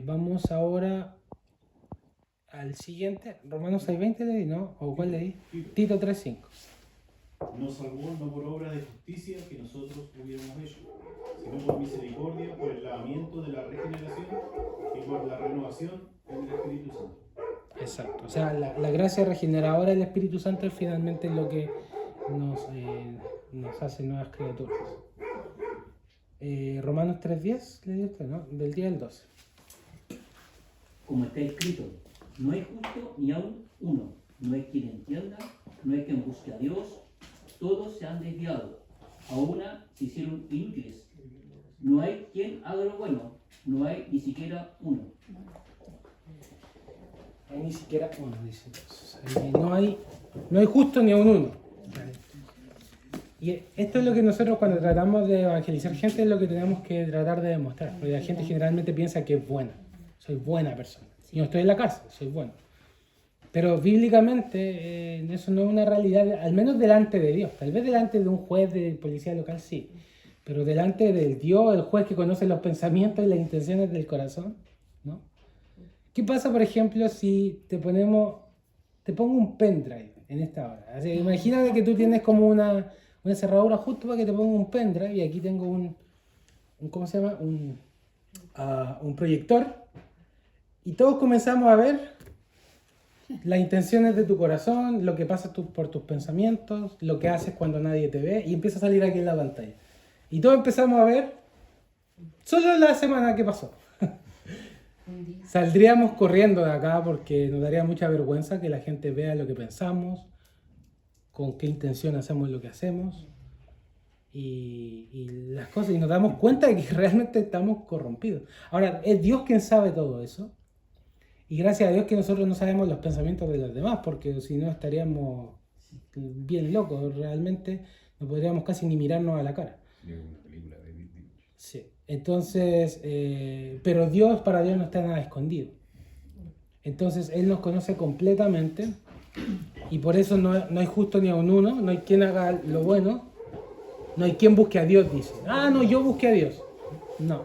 Vamos ahora al siguiente. Romanos 6:20 le di, ¿no? ¿O cuál le di? Tito 3:5. Nos salvó no por obra de justicia que nosotros hubiéramos hecho, sino por misericordia, por el lavamiento de la regeneración y por la renovación del Espíritu Santo. Exacto. O sea, la gracia regeneradora del Espíritu Santo es finalmente lo que nos hace nuevas criaturas. Romanos 3:10, le di usted, ¿no? Del día del 12. Como está escrito, no hay justo ni aún uno, no hay quien entienda, no hay quien busque a Dios, todos se han desviado, a una se hicieron inútiles, no hay quien haga lo bueno, no hay ni siquiera uno. Hay ni siquiera uno, dice. No hay justo ni aún uno. Y esto es lo que nosotros cuando tratamos de evangelizar gente es lo que tenemos que tratar de demostrar. Porque la gente generalmente piensa que es buena. Soy buena persona. Yo no estoy en la cárcel, soy bueno. Pero bíblicamente eso no es una realidad, al menos delante de Dios. Tal vez delante de un juez de policía local sí. Pero delante del Dios, el juez que conoce los pensamientos y las intenciones del corazón, ¿no? ¿Qué pasa, por ejemplo, si te pongo un pendrive en esta hora? Así, imagínate que tú tienes como una cerradura justo para que te ponga un pendrive y aquí tengo un ¿cómo se llama? Un proyector y todos comenzamos a ver las intenciones de tu corazón, lo que pasa por tus pensamientos, lo que haces cuando nadie te ve y empieza a salir aquí en la pantalla. Y todos empezamos a ver solo la semana que pasó. Saldríamos corriendo de acá porque nos daría mucha vergüenza que la gente vea lo que pensamos, con qué intención hacemos lo que hacemos y las cosas. Y nos damos cuenta de que realmente estamos corrompidos. Ahora, es Dios quien sabe todo eso. Y gracias a Dios que nosotros no sabemos los pensamientos de los demás, porque si no estaríamos bien locos. Realmente no podríamos casi ni mirarnos a la cara. Sí. Entonces, pero para Dios no está nada escondido. Entonces, Él nos conoce completamente y por eso no hay justo ni a un uno, no hay quien haga lo bueno, no hay quien busque a Dios, dice. Ah, no, yo busqué a Dios. No.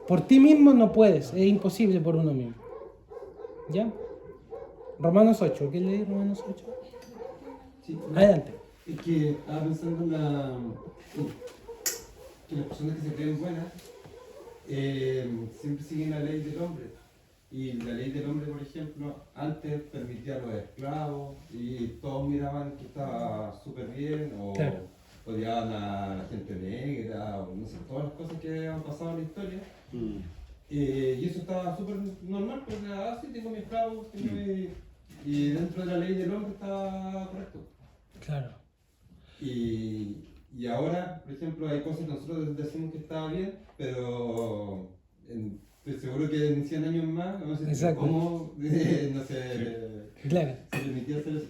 Por ti mismo no puedes, es imposible por uno mismo. ¿Ya? Romanos 8, ¿qué leí Romanos 8? Sí, Adelante. Es que estaba pensando que las personas que se creen buenas siempre siguen la ley del hombre. Y la ley del hombre, por ejemplo, antes permitía a los esclavos y todos miraban que estaba súper bien, o Claro. odiaban a la gente negra, o no sé, todas las cosas que han pasado en la historia. Y eso estaba súper normal, porque sí, tengo mi esclavo, y dentro de la ley del hombre está correcto. Claro. Y ahora, por ejemplo, hay cosas que nosotros decimos que estaba bien, pero estoy seguro que en 100 años más, no sé Exacto. cómo, no sé, Claro. se permitía hacer eso.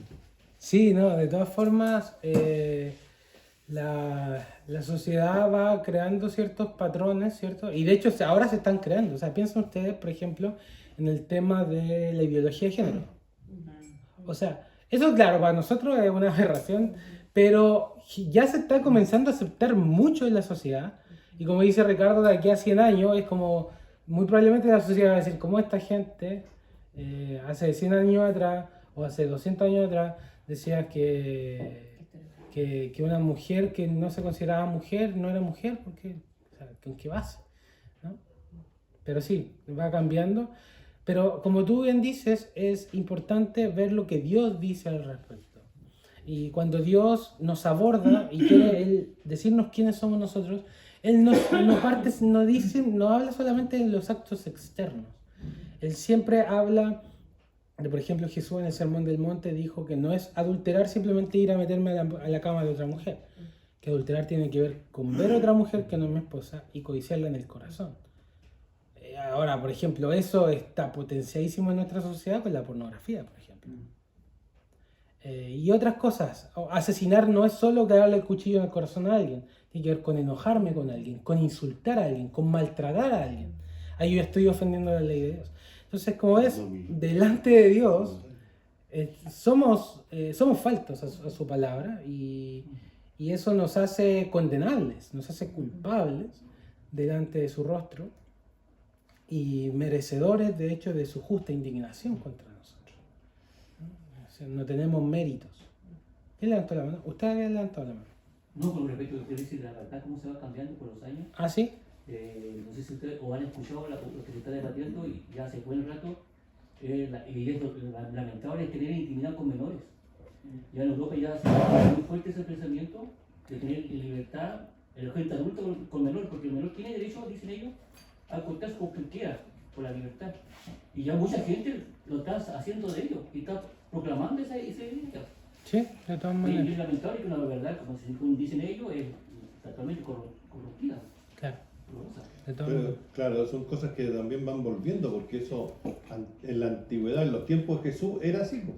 Sí, no, de todas formas, la sociedad va creando ciertos patrones, ¿cierto? Y de hecho ahora se están creando. O sea, piensen ustedes, por ejemplo, en el tema de la ideología de género. O sea, eso claro, para nosotros es una aberración, pero ya se está comenzando a aceptar mucho en la sociedad. Y como dice Ricardo, de aquí a 100 años es como, muy probablemente la sociedad va a decir, como esta gente hace 100 años atrás o hace 200 años atrás decía que una mujer que no se consideraba mujer no era mujer, porque, o sea, ¿con qué base? ¿No? Pero sí, va cambiando. Pero como tú bien dices, es importante ver lo que Dios dice al respecto. Y cuando Dios nos aborda y quiere Él decirnos quiénes somos nosotros, Él no habla solamente de los actos externos. Él siempre habla, por ejemplo, Jesús en el Sermón del Monte dijo que no es adulterar simplemente ir a meterme a la cama de otra mujer. Que adulterar tiene que ver con ver a otra mujer que no es mi esposa y codiciarla en el corazón. Ahora, por ejemplo, eso está potenciadísimo en nuestra sociedad con la pornografía, por ejemplo. Y otras cosas. Asesinar no es solo clavarle el cuchillo en el corazón a alguien. Tiene que ver con enojarme con alguien, con insultar a alguien, con maltratar a alguien. Ahí yo estoy ofendiendo la ley de Dios. Entonces, como ves, delante de Dios somos faltos a su palabra y eso nos hace condenables, nos hace culpables delante de su rostro y merecedores, de hecho, de su justa indignación contra nosotros. O sea, no tenemos méritos. ¿Quién levantó la mano? ¿Usted había levantado la mano? No, con respecto a lo que dice la verdad, cómo se va cambiando con los años. ¿Ah, sí? No sé si ustedes o han escuchado lo que se está debatiendo y ya hace buen rato, y es lamentable tener intimidad con menores. Ya en Europa ya se ha muy fuerte ese pensamiento de tener libertad el gente adulto con menor, porque el menor tiene derecho, dicen ellos, a acostarse con quien quiera, por la libertad. Y ya mucha gente lo está haciendo de ellos y está proclamando esa idea. Sí, de todas Y maneras. es lamentable que una verdad, como dicen ellos, es totalmente corrompida. Claro, de todas Pero maneras. claro, son cosas que también van volviendo, porque eso en la antigüedad, en los tiempos de Jesús, era así. Po.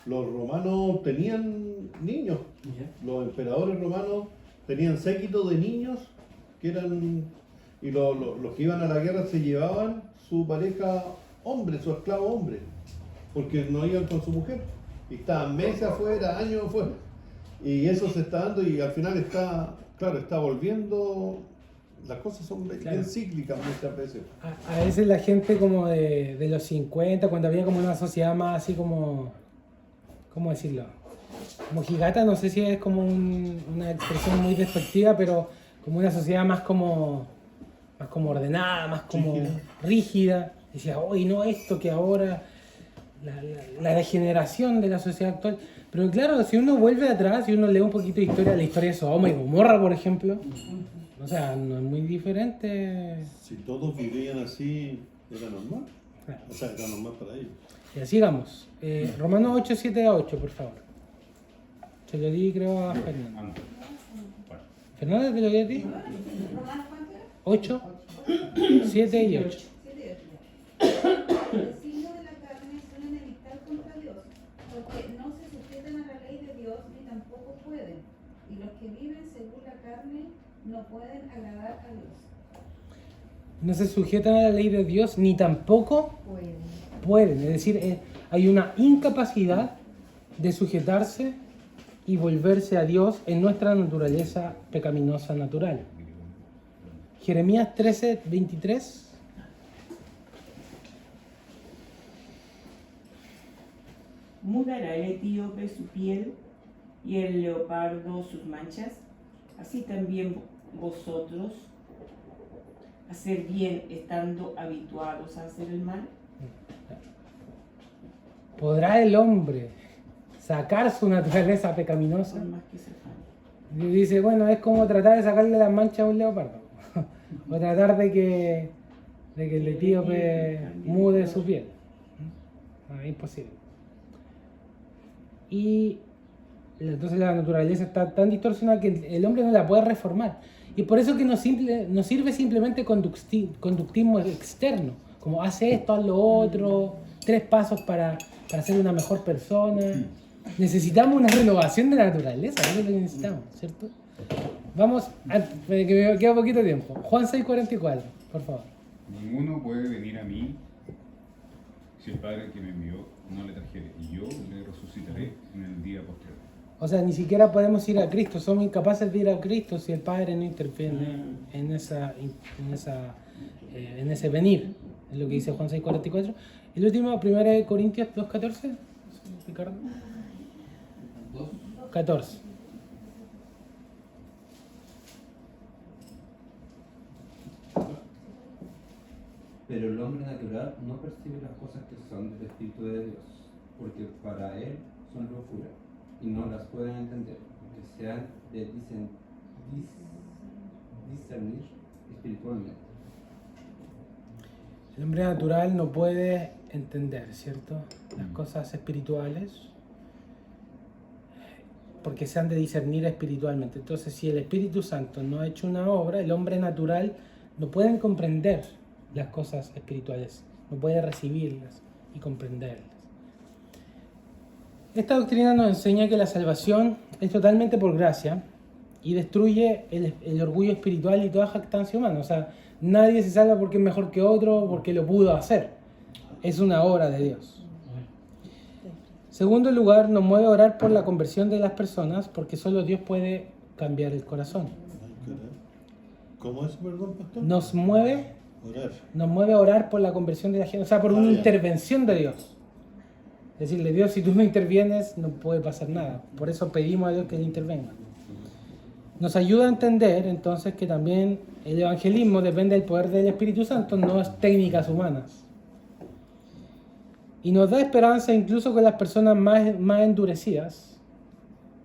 los romanos tenían niños. Los emperadores romanos tenían séquito de niños que eran, y los que iban a la guerra se llevaban su pareja hombre, su esclavo hombre, porque no iban con su mujer. Y estaban meses afuera, años afuera. Y eso se está dando y al final está, claro, está volviendo. Las cosas son bien cíclicas muchas veces. A veces la gente como de los 50, cuando había como una sociedad más así como, ¿cómo decirlo? Como gigata, no sé si es como una expresión muy despectiva, pero como una sociedad más como ordenada, más como rígida. Decía, oye, no esto que ahora, la degeneración de la sociedad actual. Pero claro, si uno vuelve atrás y uno lee un poquito de historia, la historia de Sodoma y Gomorra, por ejemplo, o sea, no es muy diferente. Si todos vivían así, era normal. O sea, era normal para ellos. Ya, sigamos. Romanos 8, 7 a 8, por favor. Se lo di, creo, a Fernando. ¿Fernando te lo di a ti? 8, 7 y 8. El signo de la carne es una enemistad contra Dios, porque no se sujetan a la ley de Dios ni tampoco pueden, y los que viven según la carne no pueden agradar a Dios. No se sujetan a la ley de Dios ni tampoco pueden. Es decir, hay una incapacidad de sujetarse y volverse a Dios en nuestra naturaleza pecaminosa natural. Jeremías 13, 23. ¿Mudará el etíope su piel y el leopardo sus manchas? Así también vosotros, hacer bien estando habituados a hacer el mal. ¿Podrá el hombre sacar su naturaleza pecaminosa? Por más que se afane. Y dice, bueno, es como tratar de sacarle las manchas a un leopardo. O tratar de que el etíope mude su piel. No, es imposible. Y entonces la naturaleza está tan distorsionada que el hombre no la puede reformar. Y por eso que nos sirve simplemente conductismo externo. Como hace esto, haz lo otro, 3 pasos para ser una mejor persona. Necesitamos una renovación de la naturaleza, eso es lo que necesitamos, ¿cierto? Vamos, que me queda poquito tiempo. Juan 6:44, por favor. Ninguno puede venir a mí si el Padre que me envió no le trajere, y yo le resucitaré en el día posterior. O sea, ni siquiera podemos ir a Cristo, somos incapaces de ir a Cristo si el Padre no interviene en ese venir. Es lo que dice Juan 6:44. El último, 1 Corintios 2:14. Ricardo. 14. Pero el hombre natural no percibe las cosas que son del Espíritu de Dios, porque para él son locura, y no las pueden entender, porque se han de discernir espiritualmente. El hombre natural no puede entender, ¿cierto? Las cosas espirituales, porque se han de discernir espiritualmente. Entonces, si el Espíritu Santo no ha hecho una obra, el hombre natural no puede comprender las cosas espirituales, no puede recibirlas y comprenderlas. Esta doctrina nos enseña que la salvación es totalmente por gracia y destruye el orgullo espiritual y toda jactancia humana. O sea, nadie se salva porque es mejor que otro, porque lo pudo hacer. Es una obra de Dios. Segundo lugar, nos mueve a orar por la conversión de las personas, porque solo Dios puede cambiar el corazón. ¿Cómo es, perdón, pastor? Nos mueve a orar por la conversión de la gente, o sea, por una intervención de Dios. Decirle, Dios, si tú no intervienes, no puede pasar nada. Por eso pedimos a Dios que Él intervenga. Nos ayuda a entender, entonces, que también el evangelismo depende del poder del Espíritu Santo, no es técnicas humanas. Y nos da esperanza incluso con las personas más endurecidas,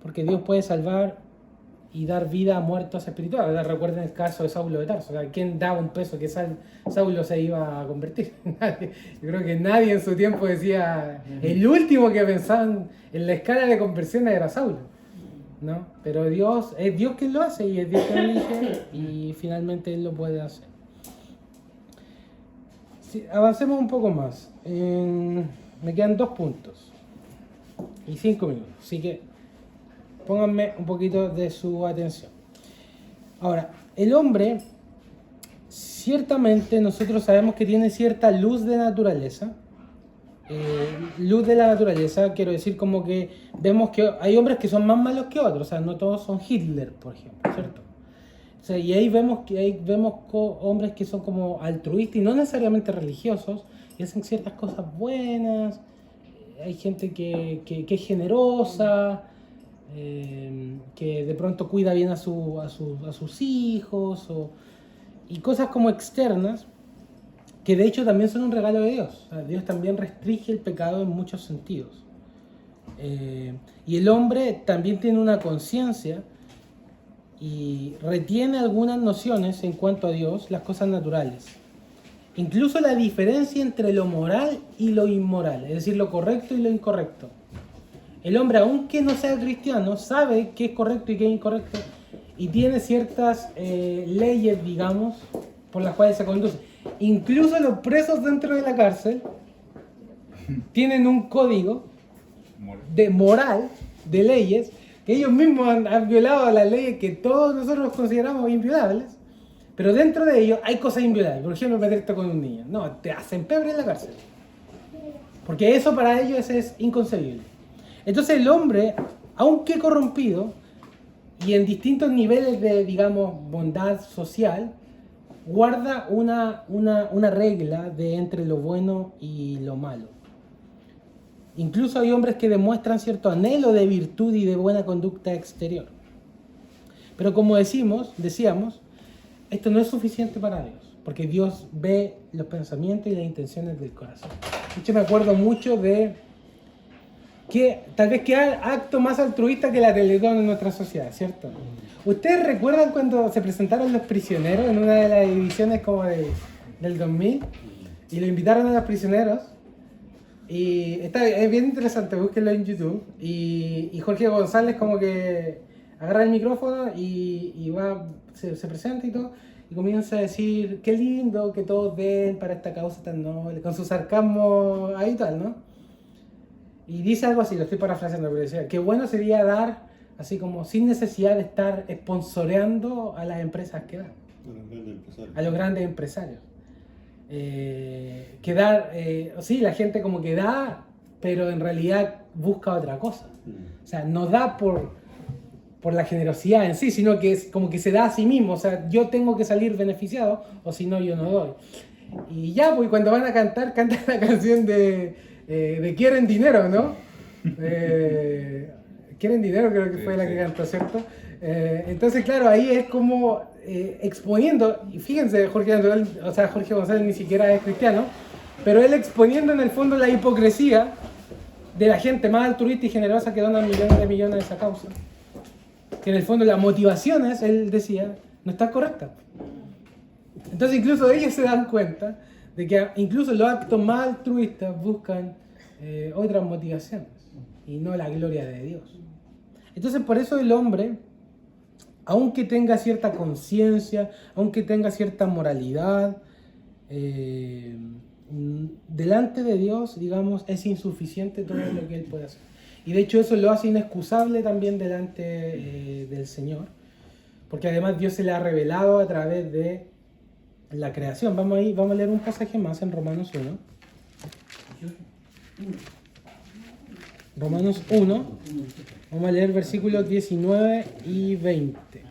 porque Dios puede salvar y dar vida a muertos espirituales. Recuerden el caso de Saulo de Tarso. O sea, ¿quién daba un peso que Saulo se iba a convertir? Nadie. Yo creo que nadie en su tiempo decía, el último que pensaban en la escala de conversión era Saulo, ¿no? Pero Dios, es Dios quien lo hace y es Dios quien lo elige y finalmente Él lo puede hacer. Sí, avancemos un poco más. Me quedan 2 puntos. y 5 minutos. Así que pónganme un poquito de su atención. Ahora, el hombre, ciertamente nosotros sabemos que tiene cierta luz de naturaleza. Luz de la naturaleza, quiero decir como que vemos que hay hombres que son más malos que otros, o sea, no todos son Hitler, por ejemplo, ¿cierto? O sea, y ahí vemos hombres que son como altruistas y no necesariamente religiosos, y hacen ciertas cosas buenas. Hay gente que es generosa, que de pronto cuida bien a sus hijos, y cosas como externas, que de hecho también son un regalo de Dios. O sea, Dios también restringe el pecado en muchos sentidos. Y el hombre también tiene una conciencia y retiene algunas nociones en cuanto a Dios, las cosas naturales. Incluso la diferencia entre lo moral y lo inmoral, es decir, lo correcto y lo incorrecto. El hombre, aunque no sea cristiano, sabe qué es correcto y qué es incorrecto y tiene ciertas leyes, digamos, por las cuales se conduce. Incluso los presos dentro de la cárcel tienen un código de moral, de leyes, que ellos mismos han violado las leyes que todos nosotros consideramos inviolables, pero dentro de ellos hay cosas inviolables. Por ejemplo, meterte con un niño. No, te hacen pebre en la cárcel. Porque eso para ellos es inconcebible. Entonces el hombre, aunque corrompido, y en distintos niveles de, digamos, bondad social, guarda una regla de entre lo bueno y lo malo. Incluso hay hombres que demuestran cierto anhelo de virtud y de buena conducta exterior. Pero como decíamos, esto no es suficiente para Dios, porque Dios ve los pensamientos y las intenciones del corazón. De hecho, me acuerdo mucho de que tal vez que acto más altruista que la Teletón en nuestra sociedad, ¿cierto? ¿Ustedes recuerdan cuando se presentaron Los Prisioneros en una de las ediciones como del 2000? Y lo invitaron a los prisioneros. Y es bien interesante, búsquenlo en YouTube. Y Jorge González como que agarra el micrófono y se presenta y todo. Y comienza a decir, qué lindo que todos den para esta causa tan noble, con su sarcasmo habitual, ¿no? Y dice algo así, lo estoy parafraseando, pero decía, qué bueno sería dar, así como sin necesidad de estar sponsoreando a las empresas que dan. A los grandes empresarios. Que dar, sí, la gente como que da, pero en realidad busca otra cosa. O sea, no da por la generosidad en sí, sino que es como que se da a sí mismo. O sea, yo tengo que salir beneficiado, o si no, yo no doy. Y ya, pues cuando van a cantan la canción de Quieren Dinero, ¿no? Quieren Dinero creo que fue la que cantó, ¿cierto? Entonces, claro, ahí es como exponiendo, y fíjense, Jorge González ni siquiera es cristiano, pero él exponiendo en el fondo la hipocresía de la gente más altruista y generosa que dona millones de millones a esa causa. Que en el fondo las motivaciones, él decía, no están correctas. Entonces incluso ellos se dan cuenta de que incluso los actos más altruistas buscan otras motivaciones y no la gloria de Dios. Entonces por eso el hombre, aunque tenga cierta conciencia, aunque tenga cierta moralidad, delante de Dios, digamos, es insuficiente todo lo que él puede hacer. Y de hecho eso lo hace inexcusable también delante del Señor, porque además Dios se le ha revelado a través de la creación. Vamos a leer un pasaje más en Romanos 1. Romanos 1, vamos a leer versículos 19 y 20.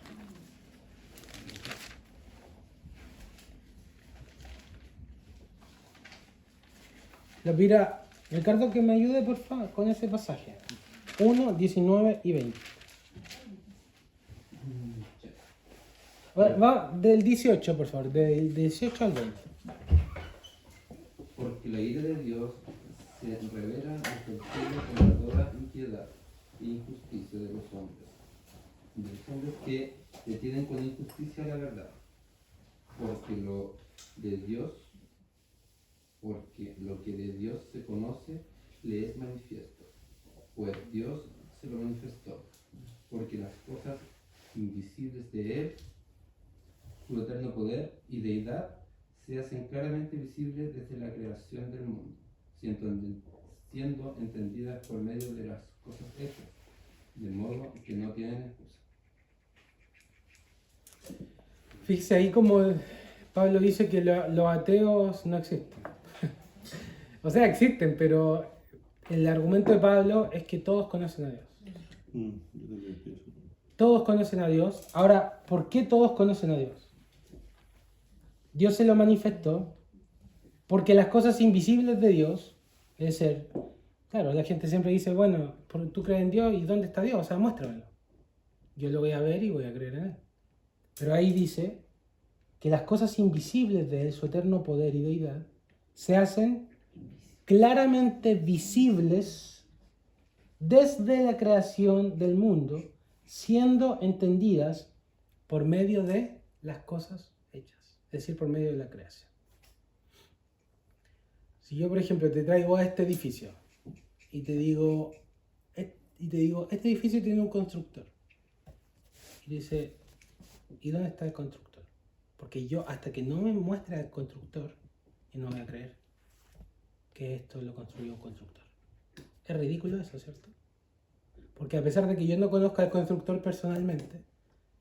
Lo pida Ricardo que me ayude por favor con ese pasaje. 1, 19 y 20. Va del 18, por favor, del 18 al 20. Porque la ira de Dios se revela ante el cielo con toda impiedad e injusticia de los hombres que detienen con injusticia la verdad, porque lo que de Dios se conoce le es manifiesto, pues Dios se lo manifestó, porque las cosas invisibles de Él, su eterno poder y deidad, se hacen claramente visibles desde la creación del mundo, siendo entendidas por medio de las cosas hechas, de modo que no tienen excusa. Fíjese ahí como Pablo dice que los ateos no existen. O sea, existen, pero el argumento de Pablo es que todos conocen a Dios. Yo también pienso. Todos conocen a Dios. Ahora, ¿por qué todos conocen a Dios? Dios se lo manifestó porque las cosas invisibles de Dios, es ser, claro, la gente siempre dice, bueno, tú crees en Dios y ¿dónde está Dios? O sea, muéstramelo. Yo lo voy a ver y voy a creer en Él. Pero ahí dice que las cosas invisibles de Él, su eterno poder y deidad, se hacen claramente visibles desde la creación del mundo, siendo entendidas por medio de las cosas hechas, es decir, por medio de la creación. Si yo, por ejemplo, te traigo a este edificio y te digo, este edificio tiene un constructor. Y dice, ¿y dónde está el constructor? Porque yo, hasta que no me muestre al constructor, yo no voy a creer que esto lo construyó un constructor. Es ridículo eso, ¿cierto? Porque a pesar de que yo no conozca al constructor personalmente,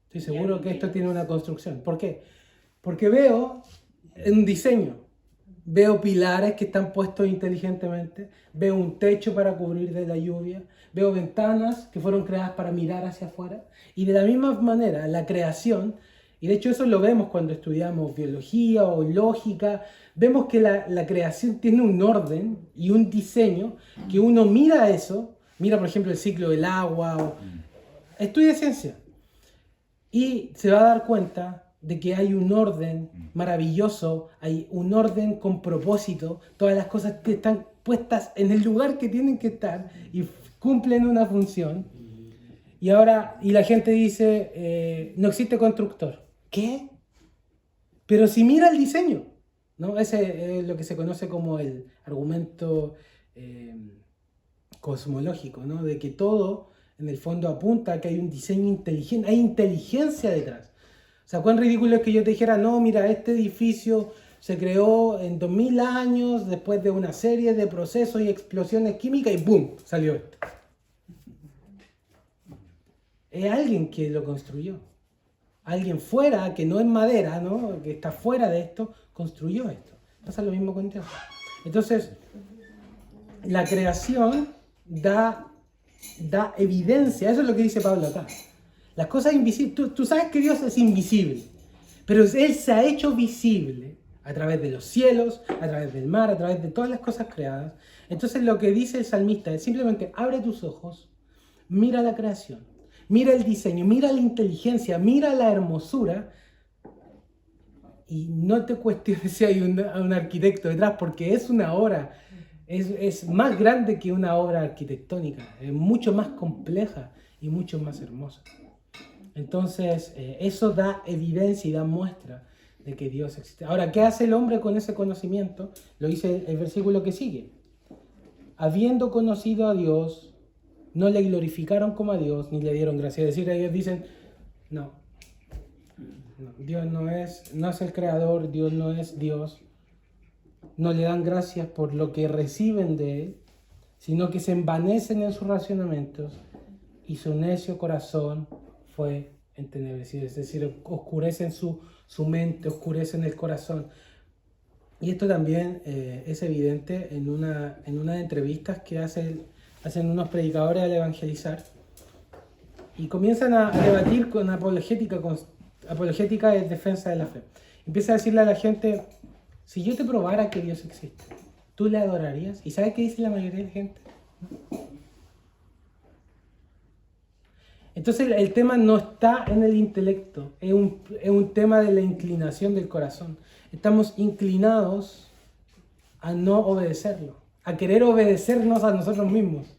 estoy seguro que esto tiene una construcción. ¿Por qué? Porque veo un diseño, veo pilares que están puestos inteligentemente, veo un techo para cubrir de la lluvia, veo ventanas que fueron creadas para mirar hacia afuera, y de la misma manera la creación, y de hecho eso lo vemos cuando estudiamos biología o lógica, vemos que la creación tiene un orden y un diseño que uno mira eso, mira por ejemplo el ciclo del agua, o estudia ciencia, y se va a dar cuenta de que hay un orden maravilloso, hay un orden con propósito, todas las cosas que están puestas en el lugar que tienen que estar y cumplen una función. Y ahora, y la gente dice, no existe constructor. ¿Qué? Pero si mira el diseño, ¿no? Ese es lo que se conoce como el argumento cosmológico, ¿no? De que todo en el fondo apunta a que hay un diseño inteligente, hay inteligencia detrás. O sea, cuán ridículo es que yo te dijera, no, mira, este edificio se creó en 2000 años después de una serie de procesos y explosiones químicas y ¡boom! Salió esto. Es alguien que lo construyó. Alguien fuera, que no es madera, ¿no? Que está fuera de esto, construyó esto. Pasa lo mismo con Dios. Entonces, la creación da evidencia, eso es lo que dice Pablo acá. Las cosas invisibles, tú sabes que Dios es invisible, pero Él se ha hecho visible a través de los cielos, a través del mar, a través de todas las cosas creadas. Entonces lo que dice el salmista es simplemente abre tus ojos, mira la creación, mira el diseño, mira la inteligencia, mira la hermosura y no te cuestiones si hay un arquitecto detrás, porque es una obra, es más grande que una obra arquitectónica, es mucho más compleja y mucho más hermosa. Entonces, eso da evidencia y da muestra de que Dios existe. Ahora, ¿qué hace el hombre con ese conocimiento? Lo dice el versículo que sigue. Habiendo conocido a Dios, no le glorificaron como a Dios, ni le dieron gracia. Es decir, ellos dicen, no, Dios no es el creador, Dios no es Dios. No le dan gracias por lo que reciben de Él, sino que se envanecen en sus racionamientos y su necio corazón fue entenebrecido, es decir, oscurecen su mente, oscurecen el corazón. Y esto también es evidente en una de entrevistas que hacen unos predicadores al evangelizar y comienzan a debatir con apologética es defensa de la fe. Empieza a decirle a la gente, si yo te probara que Dios existe, ¿tú le adorarías? ¿Y sabes qué dice la mayoría de la gente? ¿No? Entonces el tema no está en el intelecto, es un tema de la inclinación del corazón. Estamos inclinados a no obedecerlo, a querer obedecernos a nosotros mismos,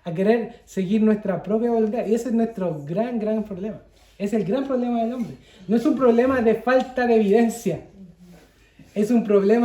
a querer seguir nuestra propia voluntad. Y ese es nuestro gran problema. Es el gran problema del hombre. No es un problema de falta de evidencia, es un problema